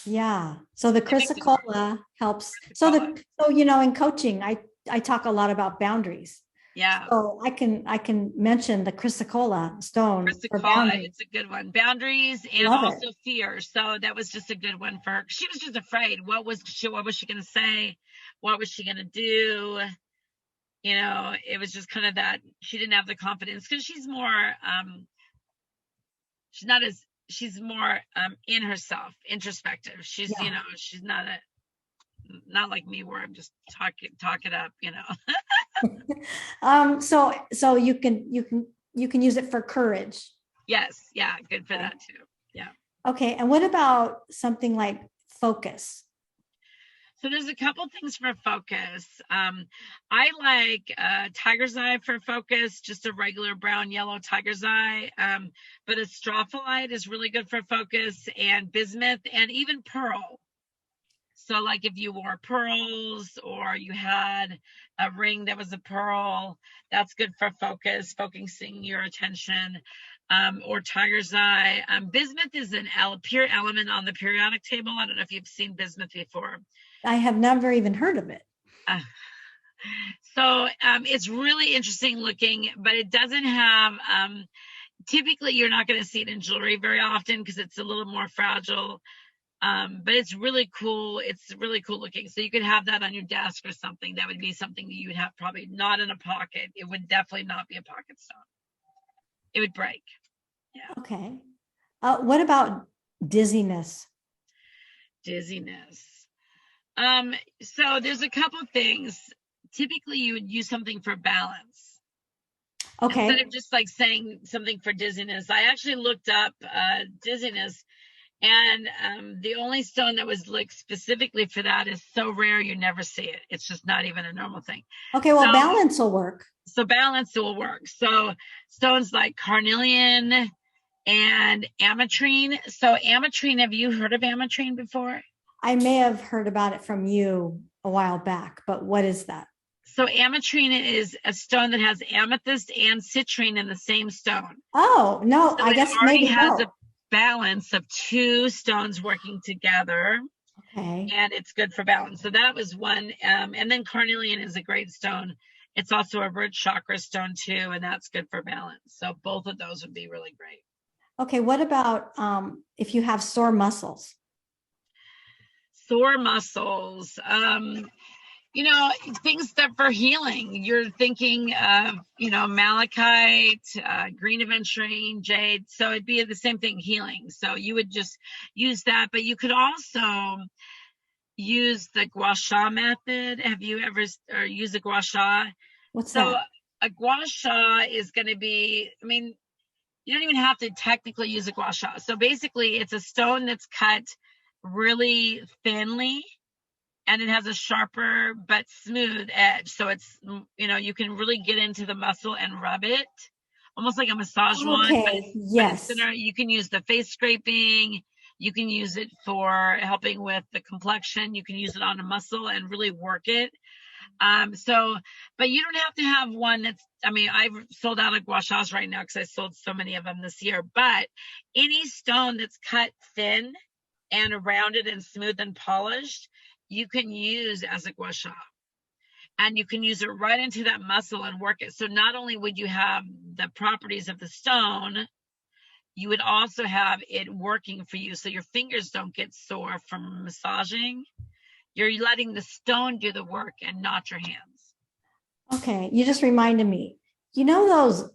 yeah. So the It makes it work. chrysocolla helps. Chrysocolla. So in coaching, I talk a lot about boundaries. Yeah. So I can mention the chrysocolla stone for Chrysocolla, boundaries. it's a good one. Boundaries and Love it. also fear. So that was just a good one for her. She was just afraid. What was she going to say? What was she going to do? It was just kind of that she didn't have the confidence because she's more, she's more in herself, introspective. She's, Yeah. she's not like me where I'm just talk it up. So you can use it for courage. Yes. Yeah. Good for Okay. that too. Yeah. Okay. And what about something like focus? So there's a couple things for focus. I like tiger's eye for focus, just a regular brown yellow tiger's eye. But a strophalite is really good for focus, and bismuth, and even pearl. So like if you wore pearls or you had a ring that was a pearl, that's good for focusing your attention. Or tiger's eye. Bismuth is an pure element on the periodic table. I don't know if you've seen bismuth before. I have never even heard of it. So it's really interesting looking, but it doesn't have, typically you're not going to see it in jewelry very often because it's a little more fragile. But it's really cool. It's really cool looking. So you could have that on your desk or something. That would be something that you would have probably not in a pocket. It would definitely not be a pocket stone. It would break. Yeah. Okay. What about dizziness? Dizziness. So there's a couple things. Typically you would use something for balance. Okay. Instead of just like saying something for dizziness. I actually looked up dizziness, and the only stone that was like specifically for that is so rare you never see it. It's just not even a normal thing. Okay, well, balance will work. So balance will work. So stones like carnelian and ametrine. So ametrine, have you heard of ametrine before? I may have heard about it from you a while back, but what is that? So ametrine is a stone that has amethyst and citrine in the same stone. Oh, no, So I guess already maybe has no. a balance of two stones working together. Okay. And it's good for balance. So that was one. And then carnelian is a great stone. It's also a root chakra stone too, and that's good for balance. So both of those would be really great. Okay, what about if you have sore muscles? Sore muscles, things that for healing. You're thinking of, malachite, green aventurine, jade. So it'd be the same thing, healing. So you would just use that, but you could also use the gua sha method. Have you ever used a gua sha? What's So that? a gua sha is going to be, you don't even have to technically use a gua sha. So basically it's a stone that's cut really thinly, and it has a sharper but smooth edge. So it's, you can really get into the muscle and rub it, almost like a massage wand. Okay, yes. You can use the face scraping. You can use it for helping with the complexion. You can use it on a muscle and really work it. But you don't have to have one that's, I've sold out of gua shas right now because I sold so many of them this year. But any stone that's cut thin and rounded and smooth and polished, you can use as a gua sha. And you can use it right into that muscle and work it. So not only would you have the properties of the stone, you would also have it working for you. So your fingers don't get sore from massaging. You're letting the stone do the work and not your hands. Okay, you just reminded me. You know those,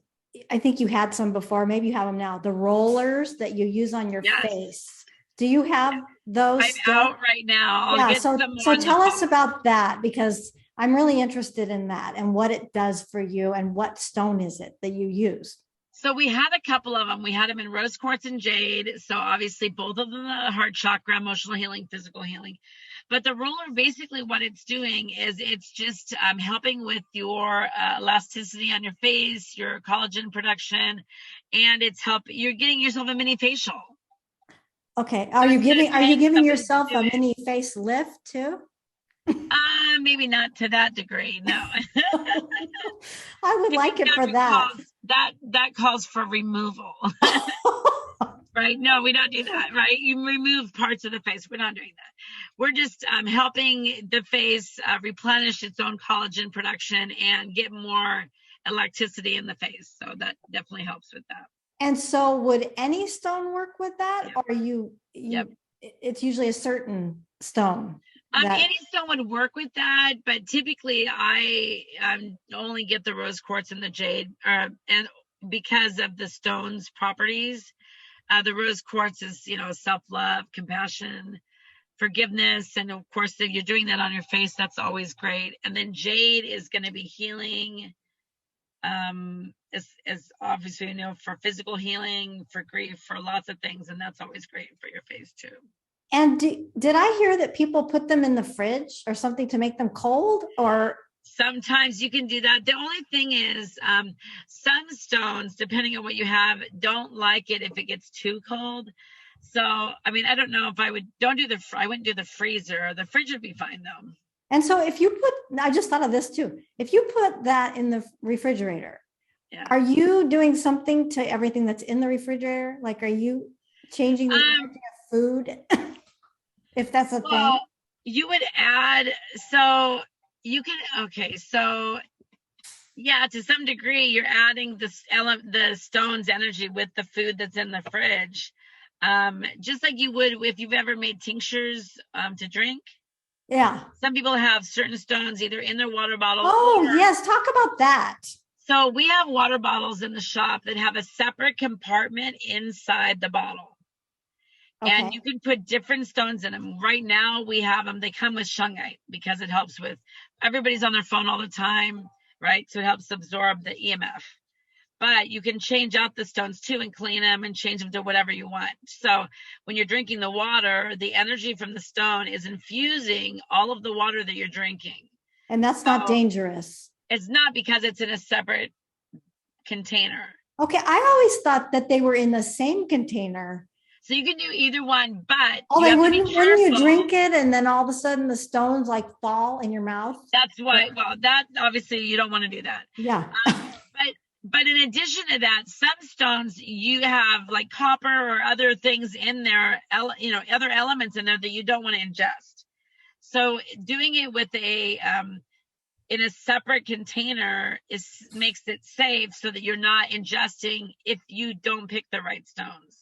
I think you had some before, maybe you have them now, the rollers that you use on your face. Do you have those? I'm out right now. Yeah, so tell us about that, because I'm really interested in that and what it does for you, and what stone is it that you use? So we had a couple of them. We had them in rose quartz and jade. So obviously both of them are heart chakra, emotional healing, physical healing. But the roller, basically what it's doing is it's just helping with your elasticity on your face, your collagen production, and you're getting yourself a mini facial. Okay. Are you giving yourself a mini facelift too? Maybe not to that degree. No. I would like it for that. That calls for removal. Right? No, we don't do that, right? You remove parts of the face. We're not doing that. We're just helping the face replenish its own collagen production and get more elasticity in the face. So that definitely helps with that. And so would any stone work with that? Yep. Or Yep. It's usually a certain stone? Any stone would work with that, but typically I only get the rose quartz and the jade, and because of the stone's properties. The rose quartz is, self-love, compassion, forgiveness, and of course, if you're doing that on your face, that's always great. And then jade is going to be healing, as obviously for physical healing, for grief, for lots of things, and that's always great for your face too. And did I hear that people put them in the fridge or something to make them cold? Or sometimes you can do that. The only thing is some stones, depending on what you have, don't like it if it gets too cold. So, I mean, I don't know if I wouldn't do the freezer. The fridge would be fine though. And so if you put, I just thought of this too. If you put that in the refrigerator, Yeah. are you doing something to everything that's in the refrigerator? Like, are you changing the energy of food? If that's a thing. You would add, so you can, okay, so yeah, to some degree, you're adding the stone's energy with the food that's in the fridge. Just like you would if you've ever made tinctures to drink. Yeah. Some people have certain stones either in their water bottle. Oh, yes. Talk about that. So we have water bottles in the shop that have a separate compartment inside the bottle. Okay. And you can put different stones in them. Right now we have them. They come with shungite because it helps with, everybody's on their phone all the time, right? So it helps absorb the EMF. But you can change out the stones too and clean them and change them to whatever you want. So when you're drinking the water, the energy from the stone is infusing all of the water that you're drinking. And that's not dangerous. It's not, because it's in a separate container. Okay. I always thought that they were in the same container. So you can do either one, but wouldn't you drink it and then all of a sudden the stones like fall in your mouth? That's why. Well, that obviously you don't want to do that. Yeah. But in addition to that, some stones you have like copper or other things in there, other elements in there that you don't want to ingest. So doing it with in a separate container makes it safe so that you're not ingesting if you don't pick the right stones.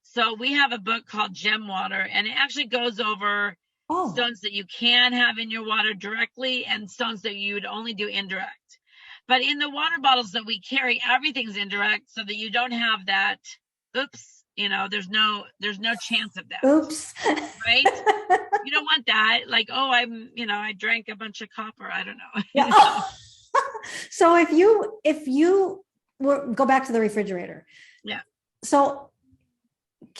So we have a book called Gem Water, and it actually goes over stones that you can have in your water directly and stones that you would only do indirect. But in the water bottles that we carry, everything's indirect so that you don't have that, oops, there's no chance of that. Oops. Right? You don't want that. Like, I drank a bunch of copper. I don't know. Yeah. So if you go back to the refrigerator. Yeah. So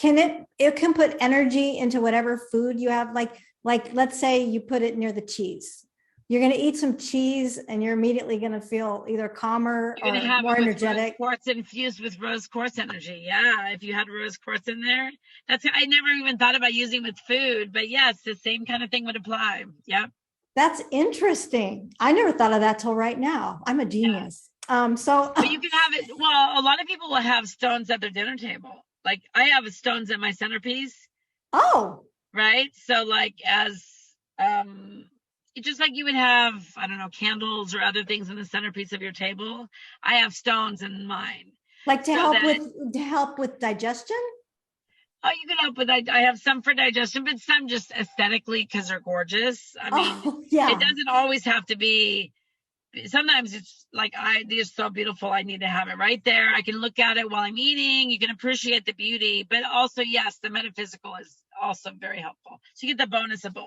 it can put energy into whatever food you have. Like let's say you put it near the cheese. You're going to eat some cheese and you're immediately going to feel either calmer or more energetic. Rose quartz infused with rose quartz energy. Yeah. If you had rose quartz in there, I never even thought about using with food, but yes, the same kind of thing would apply. Yep. That's interesting. I never thought of that till right now. I'm a genius. Yeah. But you can have it. Well, a lot of people will have stones at their dinner table. Like I have stones at my centerpiece. Oh. Right. So like just like you would have, I don't know, candles or other things in the centerpiece of your table, I have stones in mine. Like to help with digestion? Oh, you can help with, I have some for digestion, but some just aesthetically because they're gorgeous. I mean, It doesn't always have to be, sometimes it's like, they're so beautiful, I need to have it right there. I can look at it while I'm eating. You can appreciate the beauty, but also, yes, the metaphysical is also very helpful. So you get the bonus of both.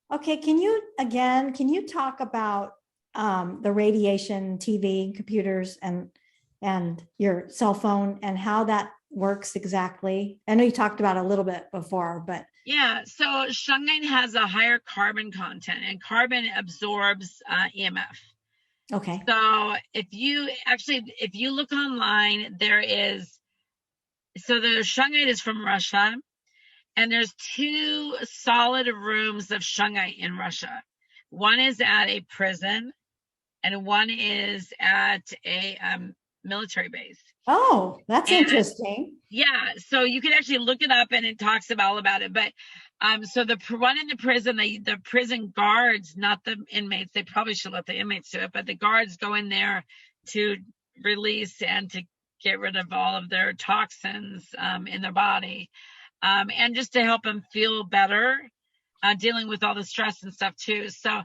Okay, can you talk about the radiation, TV, computers, and your cell phone and how that works exactly? I know you talked about it a little bit before, but yeah. So shungite has a higher carbon content, and carbon absorbs EMF. Okay. So if you look online, the shungite is from Russia. And there's 2 solid rooms of shungite in Russia. One is at a prison and one is at a military base. Oh, that's interesting. Yeah. So you can actually look it up and it talks all about it. But so the one in the prison, the prison guards, not the inmates, they probably should let the inmates do it, but the guards go in there to release and to get rid of all of their toxins in their body. And just to help them feel better, dealing with all the stress and stuff too. So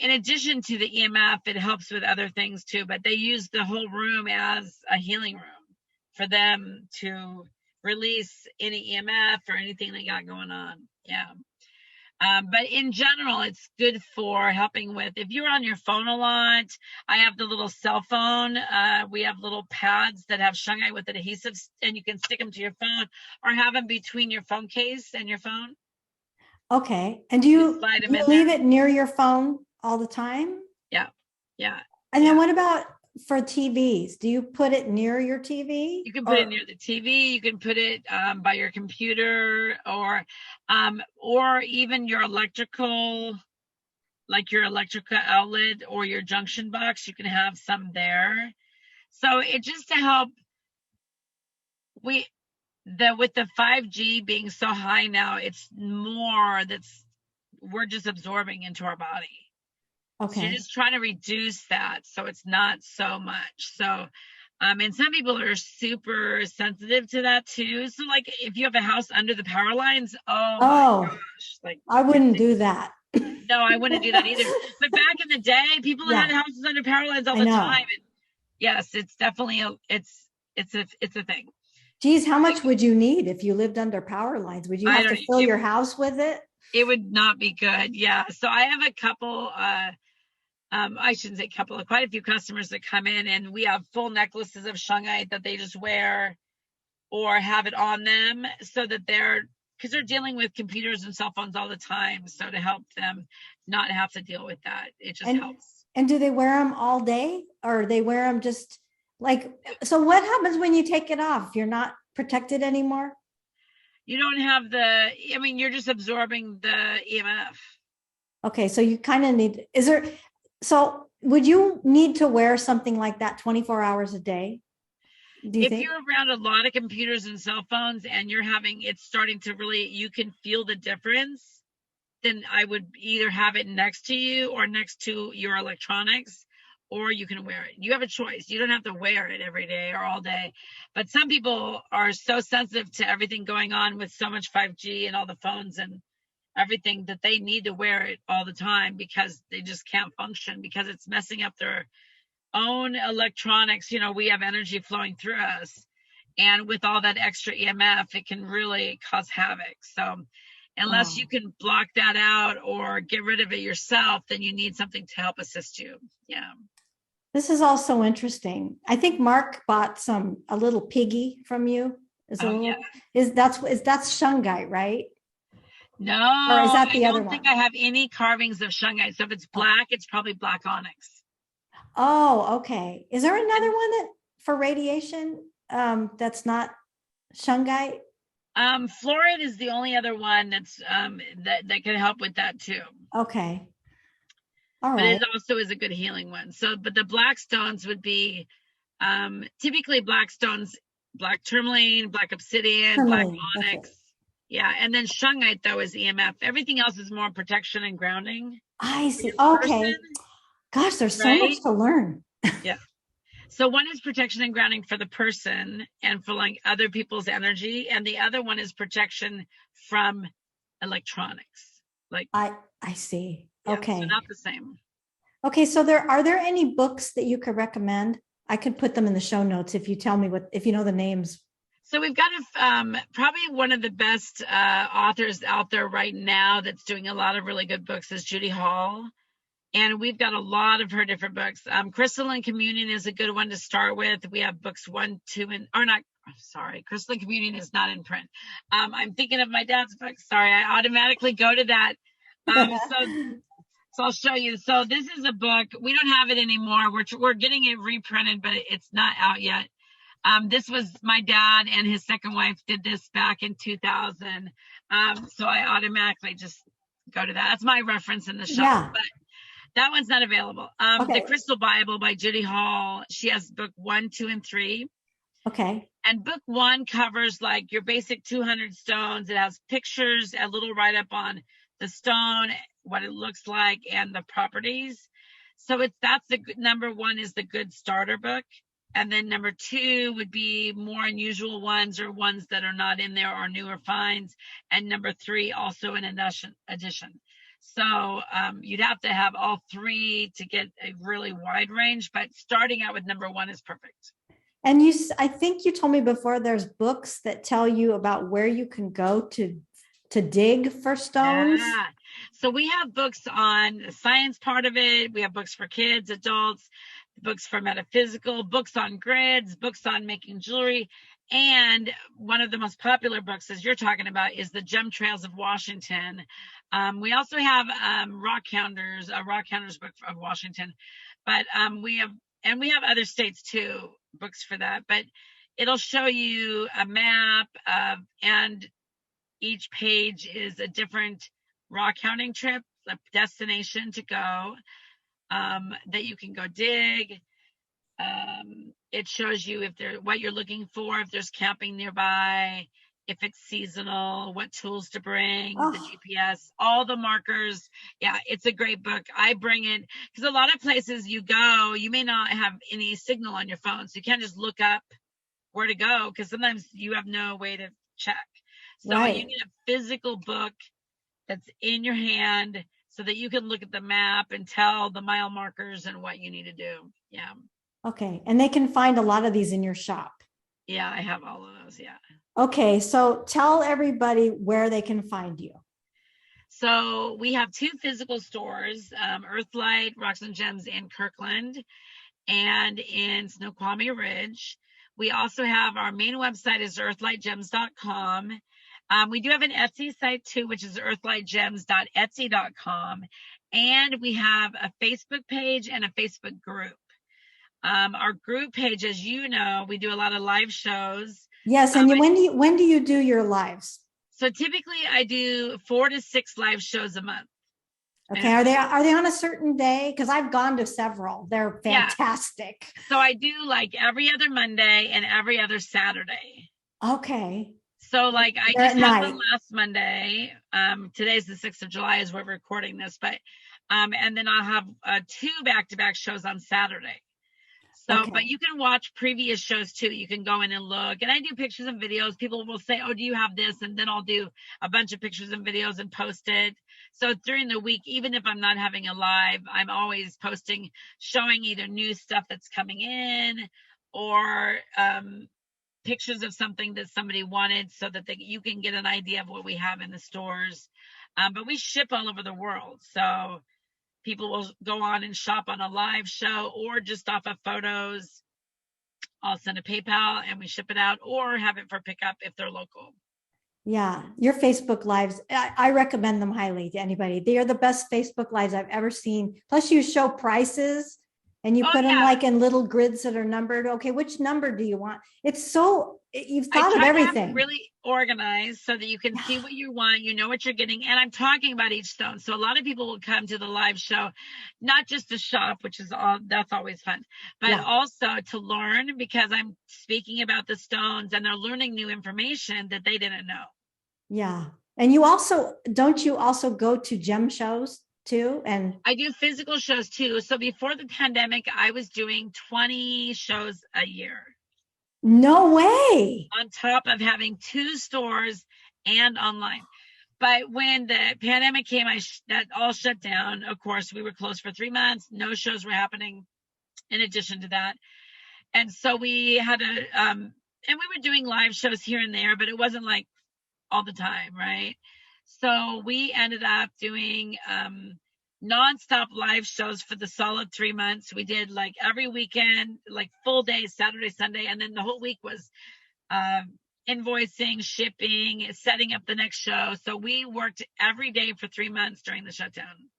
in addition to the EMF, it helps with other things too, but they use the whole room as a healing room for them to release any EMF or anything they got going on. Yeah. But in general, it's good for helping with, if you're on your phone a lot, I have the little cell phone. We have little pads that have shungite with adhesives, and you can stick them to your phone or have them between your phone case and your phone. Okay. And do you leave it near your phone all the time? Yeah. Yeah. And then what about for TVs? Do you put it near your TV? You can put it near the TV. You can put it by your computer, or even your electrical, like your electrical outlet or your junction box. You can have some there. So it just to help. With the 5G being so high now, it's more we're just absorbing into our body. Okay. So you're just trying to reduce that so it's not so much. So and some people are super sensitive to that too. So like if you have a house under the power lines, oh my gosh, like I wouldn't do that. No, I wouldn't do that either. But back in the day, people had houses under power lines all the time. And yes, it's definitely it's a thing. Geez, how much would you need if you lived under power lines? Would you have to fill your house with it? It would not be good. Yeah. So I have a couple, I shouldn't say couple, quite a few customers that come in, and we have full necklaces of shungite that they just wear or have it on them so that because they're dealing with computers and cell phones all the time. So to help them not have to deal with that, it just helps. And do they wear them all day, or they wear them just so what happens when you take it off? You're not protected anymore? You don't have you're just absorbing the EMF. Okay, so you kind of need, so would you need to wear something like that 24 hours a day? If you're around a lot of computers and cell phones and it's starting to really, you can feel the difference, then I would either have it next to you or next to your electronics, or you can wear it. You have a choice. You don't have to wear it every day or all day. But some people are so sensitive to everything going on with so much 5G and all the phones and everything that they need to wear it all the time because they just can't function because it's messing up their own electronics. We have energy flowing through us. And with all that extra EMF, it can really cause havoc. So unless you can block that out or get rid of it yourself, then you need something to help assist you. Yeah. This is all so interesting. I think Mark bought a little piggy from you. Is that's shungite, right? No, or is that the other one? I don't think I have any carvings of shungite. So if it's black, it's probably black onyx. Oh, okay. Is there another one that for radiation that's not shungite? Fluoride is the only other one that's that can help with that too. Okay. All right. But it also is a good healing one. So, but the black stones would be typically black stones, black tourmaline, black obsidian, black onyx. Yeah, and then shungite though is EMF. Everything else is more protection and grounding. I see. Okay. Gosh, there's so much to learn. Yeah. So one is protection and grounding for the person and for like other people's energy, and the other one is protection from electronics. Like I see. Yeah, okay. So not the same. Okay, so are there any books that you could recommend? I could put them in the show notes if you tell me if you know the names. So we've got probably one of the best authors out there right now that's doing a lot of really good books is Judy Hall. And we've got a lot of her different books. Crystalline Communion is a good one to start with. We have books 1, 2, Crystalline Communion is not in print. I'm thinking of my dad's book. Sorry, I automatically go to that. So I'll show you. So this is a book. We don't have it anymore. We're getting it reprinted, but it's not out yet. This was my dad and his second wife did this back in 2000. So I automatically just go to that. That's my reference in the show. Yeah. But that one's not available. The Crystal Bible by Judy Hall. She has book 1, 2, and 3. Okay. And book 1 covers like your basic 200 stones. It has pictures, a little write-up on the stone, what it looks like, and the properties. So that's the number 1 is the good starter book. And then number 2 would be more unusual ones or ones that are not in there or newer finds. And number 3, also an addition. So you'd have to have all 3 to get a really wide range, but starting out with number 1 is perfect. And I think you told me before there's books that tell you about where you can go to dig for stones. Yeah. So we have books on the science part of it. We have books for kids, adults, books for metaphysical, books on grids, books on making jewelry. And one of the most popular books, as you're talking about, is the Gem Trails of Washington. We also have a Rock Hounders book of Washington. But we have and we have other states too, books for that, but it'll show you a map of, and each page is a different rock counting trip, a destination to go, that you can go dig. It shows you if there, what you're looking for, if there's camping nearby, if it's seasonal, what tools to bring, the Oh, GPS, all the markers. Yeah, it's a great book. I bring it because a lot of places you go, you may not have any signal on your phone, so you can't just look up where to go because sometimes you have no way to check. So you right. need a physical book that's in your hand so that you can look at the map and tell the mile markers and what you need to do. Yeah. Okay. And they can find a lot of these in your shop. Yeah, I have all of those. Yeah. Okay. So tell everybody where they can find you. So we have 2 physical stores, Earthlight Rocks and Gems in Kirkland and in Snoqualmie Ridge. We also have our main website is earthlightgems.com. We do have an Etsy site too, which is earthlightgems.etsy.com. And we have a Facebook page and a Facebook group. Our group page, as you know, we do a lot of live shows. Yes. And when do you do your lives? So typically I do 4 to 6 live shows a month. Okay. Are they on a certain day? Because I've gone to several. They're fantastic. Yeah. So I do like every other Monday and every other Saturday. Okay. So like I They're just at had night. one last Monday. Today's the 6th of July as we're recording this, but and then I'll have 2 back-to-back shows on Saturday. So, Okay. but you can watch previous shows too. You can go in and look, and I do pictures and videos. People will say, "Oh, do you have this?" And then I'll do a bunch of pictures and videos and post it. So during the week, even if I'm not having a live, I'm always posting, showing either new stuff that's coming in or pictures of something that somebody wanted so that you can get an idea of what we have in the stores. But we ship all over the world. So people will go on and shop on a live show or just off of photos. I'll send a PayPal and we ship it out or have it for pickup if they're local. Yeah, your Facebook lives, I recommend them highly to anybody. They are the best Facebook lives I've ever seen. Plus, you show prices and you put them like in little grids that are numbered. Okay, which number do you want? It's so, you've thought of everything. Really organized so that you can see what you want, you know what you're getting. And I'm talking about each stone. So a lot of people will come to the live show, not just to shop, which is that's always fun, but also to learn because I'm speaking about the stones and they're learning new information that they didn't know. Yeah. And don't you also go to gem shows too? And I do physical shows too. So before the pandemic, I was doing 20 shows a year. No way. On top of having 2 stores and online. But when the pandemic came, that all shut down. Of course, we were closed for 3 months. No shows were happening in addition to that. And so we had and we were doing live shows here and there, but it wasn't like all the time, right? So we ended up doing nonstop live shows for the solid 3 months. We did like every weekend, like full days, Saturday, Sunday, and then the whole week was invoicing, shipping, setting up the next show. So we worked every day for 3 months during the shutdown.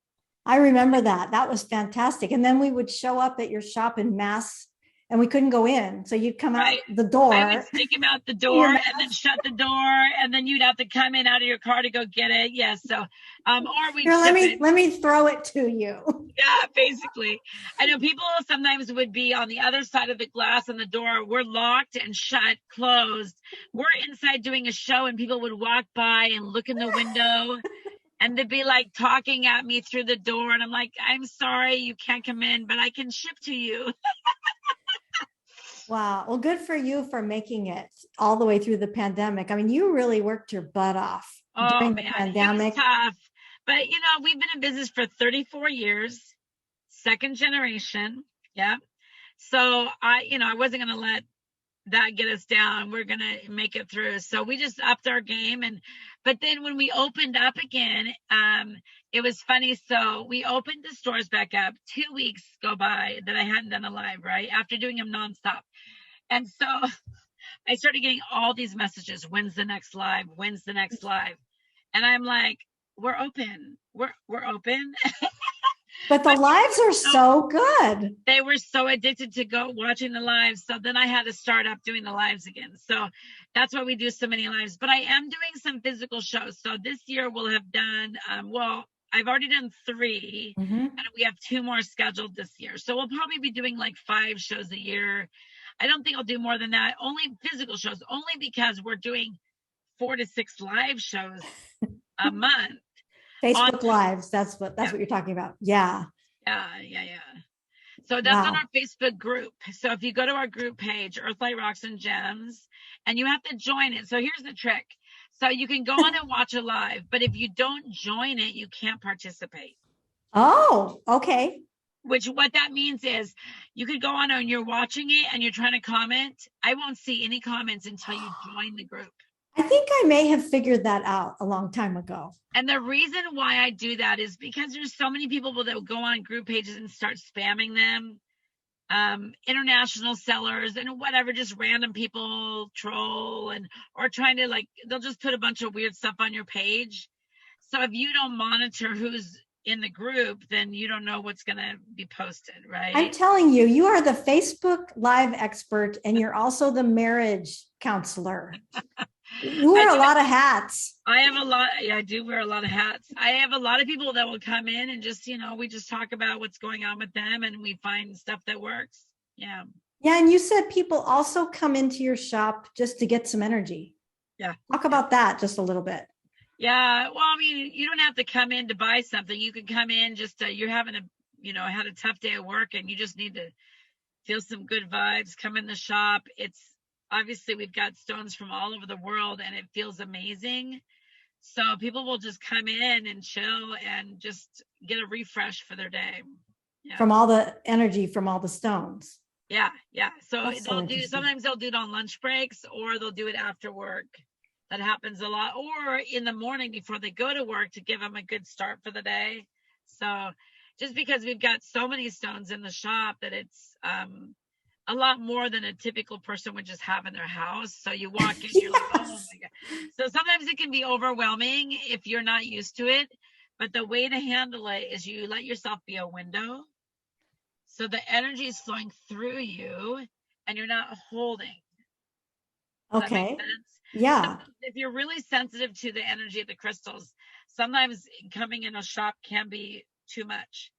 I remember that. That was fantastic. And then we would show up at your shop in mass and we couldn't go in. So you'd come out the door. I would stick him out the door and then shut the door, and then you'd have to come in out of your car to go get it. Yes. So, or we let me throw it to you. Yeah, basically. I know people sometimes would be on the other side of the glass on the door. We're locked and shut, closed. We're inside doing a show, and people would walk by and look in the window. And they'd be like talking at me through the door. And I'm like, I'm sorry, you can't come in, but I can ship to you. Wow. Well, good for you for making it all the way through the pandemic. I mean, you really worked your butt off during the pandemic. It was tough. But, we've been in business for 34 years, 2nd generation. Yeah. So I wasn't going to let that get us down. We're going to make it through. So we just upped our game. But then when we opened up again, it was funny. So we opened the stores back up. 2 weeks go by that I hadn't done a live, right? After doing them nonstop. And so I started getting all these messages. When's the next live? When's the next live? And I'm like, we're open. We're open. But the lives are so good. They were so addicted to watching the lives. So then I had to start up doing the lives again. So that's why we do so many lives. But I am doing some physical shows. So this year we'll have done, I've already done 3, and we have 2 more scheduled this year. So we'll probably be doing like 5 shows a year. I don't think I'll do more than that. Only physical shows, only because we're doing 4 to 6 live shows a month. Facebook Lives. That's what you're talking about. Yeah. Yeah. So that's on our Facebook group. So if you go to our group page, Earthlight Rocks and Gems, and you have to join it. So here's the trick. So you can go on and watch a live, but if you don't join it, you can't participate. Oh, okay. What that means is you could go on and you're watching it and you're trying to comment. I won't see any comments until you join the group. I think I may have figured that out a long time ago. And the reason why I do that is because there's so many people that will go on group pages and start spamming them. International sellers and whatever, just random people troll or trying to they'll just put a bunch of weird stuff on your page. So if you don't monitor who's in the group, then you don't know what's going to be posted, right? I'm telling you, you are the Facebook Live expert and you're also the marriage counselor. You wear a lot of hats. I do wear a lot of hats. I have a lot of people that will come in and just, we just talk about what's going on with them and we find stuff that works. Yeah. Yeah. And you said people also come into your shop just to get some energy. Yeah. Talk about that just a little bit. Yeah. Well, I mean, you don't have to come in to buy something. You can come in just you're having had a tough day at work and you just need to feel some good vibes, come in the shop. Obviously, we've got stones from all over the world and it feels amazing. So people will just come in and chill and just get a refresh for their day. Yeah. From all the energy from all the stones. Yeah. So sometimes they'll do it on lunch breaks or they'll do it after work. That happens a lot. Or in the morning before they go to work to give them a good start for the day. So just because we've got so many stones in the shop that it's a lot more than a typical person would just have in their house. So you walk in, you're like, oh my God. So sometimes it can be overwhelming if you're not used to it. But the way to handle it is you let yourself be a window. So the energy is flowing through you and you're not holding. Does that make sense? Yeah. Sometimes if you're really sensitive to the energy of the crystals, sometimes coming in a shop can be too much.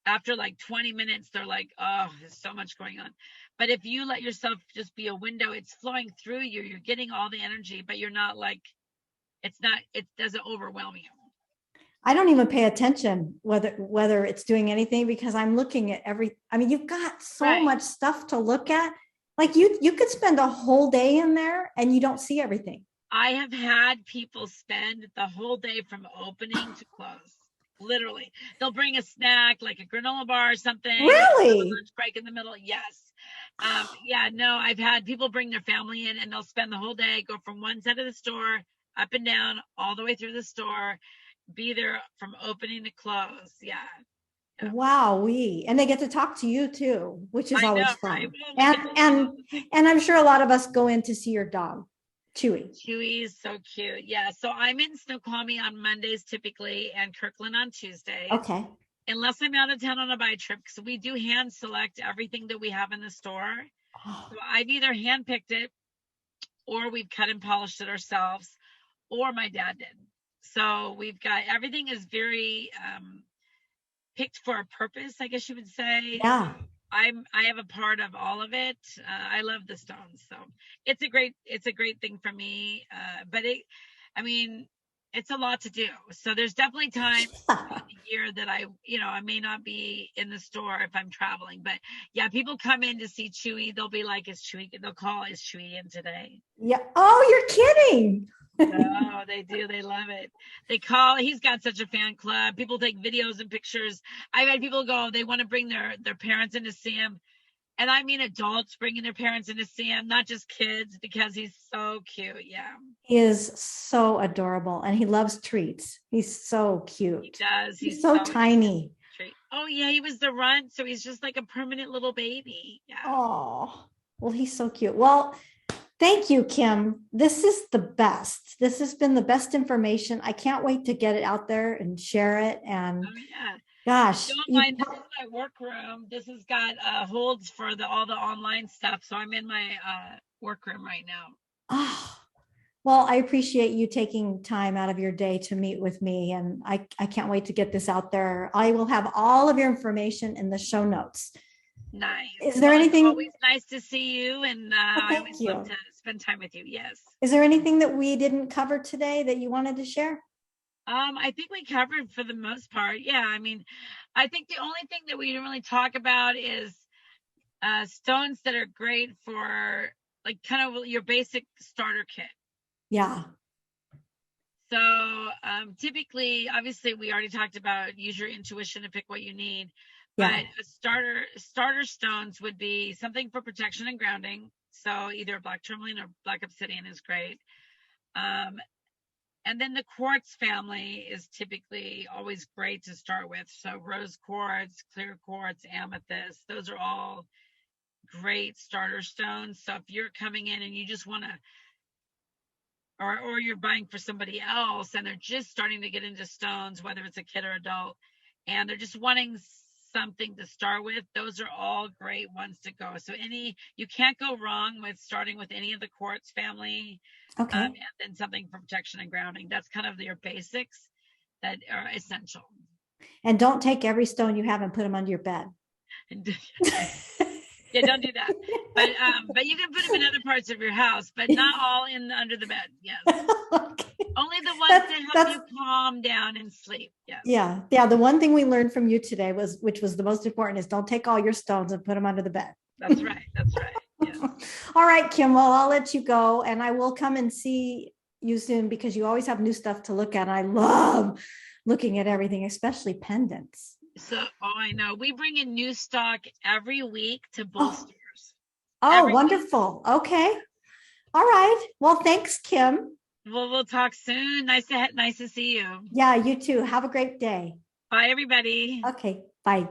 After 20 minutes, they're like, oh, there's so much going on. But if you let yourself just be a window, it's flowing through you. You're getting all the energy, but you're not it doesn't overwhelm you. I don't even pay attention whether it's doing anything because I'm looking at you've got so much stuff to look at. You could spend a whole day in there and you don't see everything. I have had people spend the whole day from opening to close. Literally, they'll bring a snack like a granola bar or something. Really? Lunch break in the middle. Yes. I've had people bring their family in and they'll spend the whole day, go from one side of the store up and down all the way through the store, be there from opening to close. Yeah. Wow, and they get to talk to you too, which is always fun. Right? Well, and I'm sure a lot of us go in to see your dog. Chewy is so cute. Yeah. So I'm in Snoqualmie on Mondays typically and Kirkland on Tuesdays. Okay. Unless I'm out of town on a buy trip, because we do hand select everything that we have in the store. So I've either hand picked it or we've cut and polished it ourselves or my dad did. So we've got everything is very picked for a purpose, I guess you would say. Yeah. I have a part of all of it. I love the stones, so it's a great thing for me. But it's a lot to do. So there's definitely times in the year that I may not be in the store if I'm traveling. But yeah, people come in to see Chewy. They'll be like, they'll call, is Chewy in today? Yeah. Oh, you're kidding. No, they do. They love it. They call. He's got such a fan club. People take videos and pictures. I've had people go, they want to bring their parents in to see him. And I mean adults bringing their parents in to see him, not just kids, because he's so cute. Yeah. He is so adorable and he loves treats. He's so cute. He does. He's so tiny. Oh, yeah. He was the runt. So he's just like a permanent little baby. Yeah. Oh, well, he's so cute. Well, thank you, Kim. This is the best. This has been the best information. I can't wait to get it out there and share it. And Gosh, Don't you, mind, this is my workroom. This has got holds for all the online stuff. So I'm in my workroom right now. oh, well, I appreciate you taking time out of your day to meet with me. And I can't wait to get this out there. I will have all of your information in the show notes. Nice. Is there Well, it's anything? always nice to see you, and Oh, I thank always love you. to spend time with you. Yes. Is there anything that we didn't cover today that you wanted to share? I think we covered for the most part. Yeah, I mean, I think the only thing that we didn't really talk about is stones that are great for like kind of your basic starter kit. Yeah. So typically, obviously, we already talked about use your intuition to pick what you need. Yeah. But a starter stones would be something for protection and grounding. So either black tourmaline or black obsidian is great. And then the quartz family is typically always great to start with. So rose quartz, clear quartz, amethyst, those are all great starter stones. So if you're coming in and you just want to, or you're buying for somebody else and they're just starting to get into stones, whether it's a kid or adult, and they're just wanting something to start with, those are all great ones to go. So you can't go wrong with starting with any of the quartz family, Okay. and then something for protection and grounding. That's kind of your basics that are essential. And don't take every stone you have and put them under your bed. Yeah, don't do that. But you can put them in other parts of your house, but not all in under the bed. Yes. Okay. Only the ones That's that help that's you calm down and sleep. Yes. yeah. Yeah. The one thing we learned from you today was, which was the most important, is don't take all your stones and put them under the bed. That's right. That's right. Yes. All right, Kim. Well, I'll let you go and I will come and see you soon because you always have new stuff to look at. I love looking at everything, especially pendants. So, oh, I know. We bring in new stock every week to both Oh, stores. oh, Every week. wonderful. Okay. All right. Well, thanks, Kim. We'll talk soon. Nice to see you. Yeah, you too. Have a great day. Bye, everybody. Okay. Bye.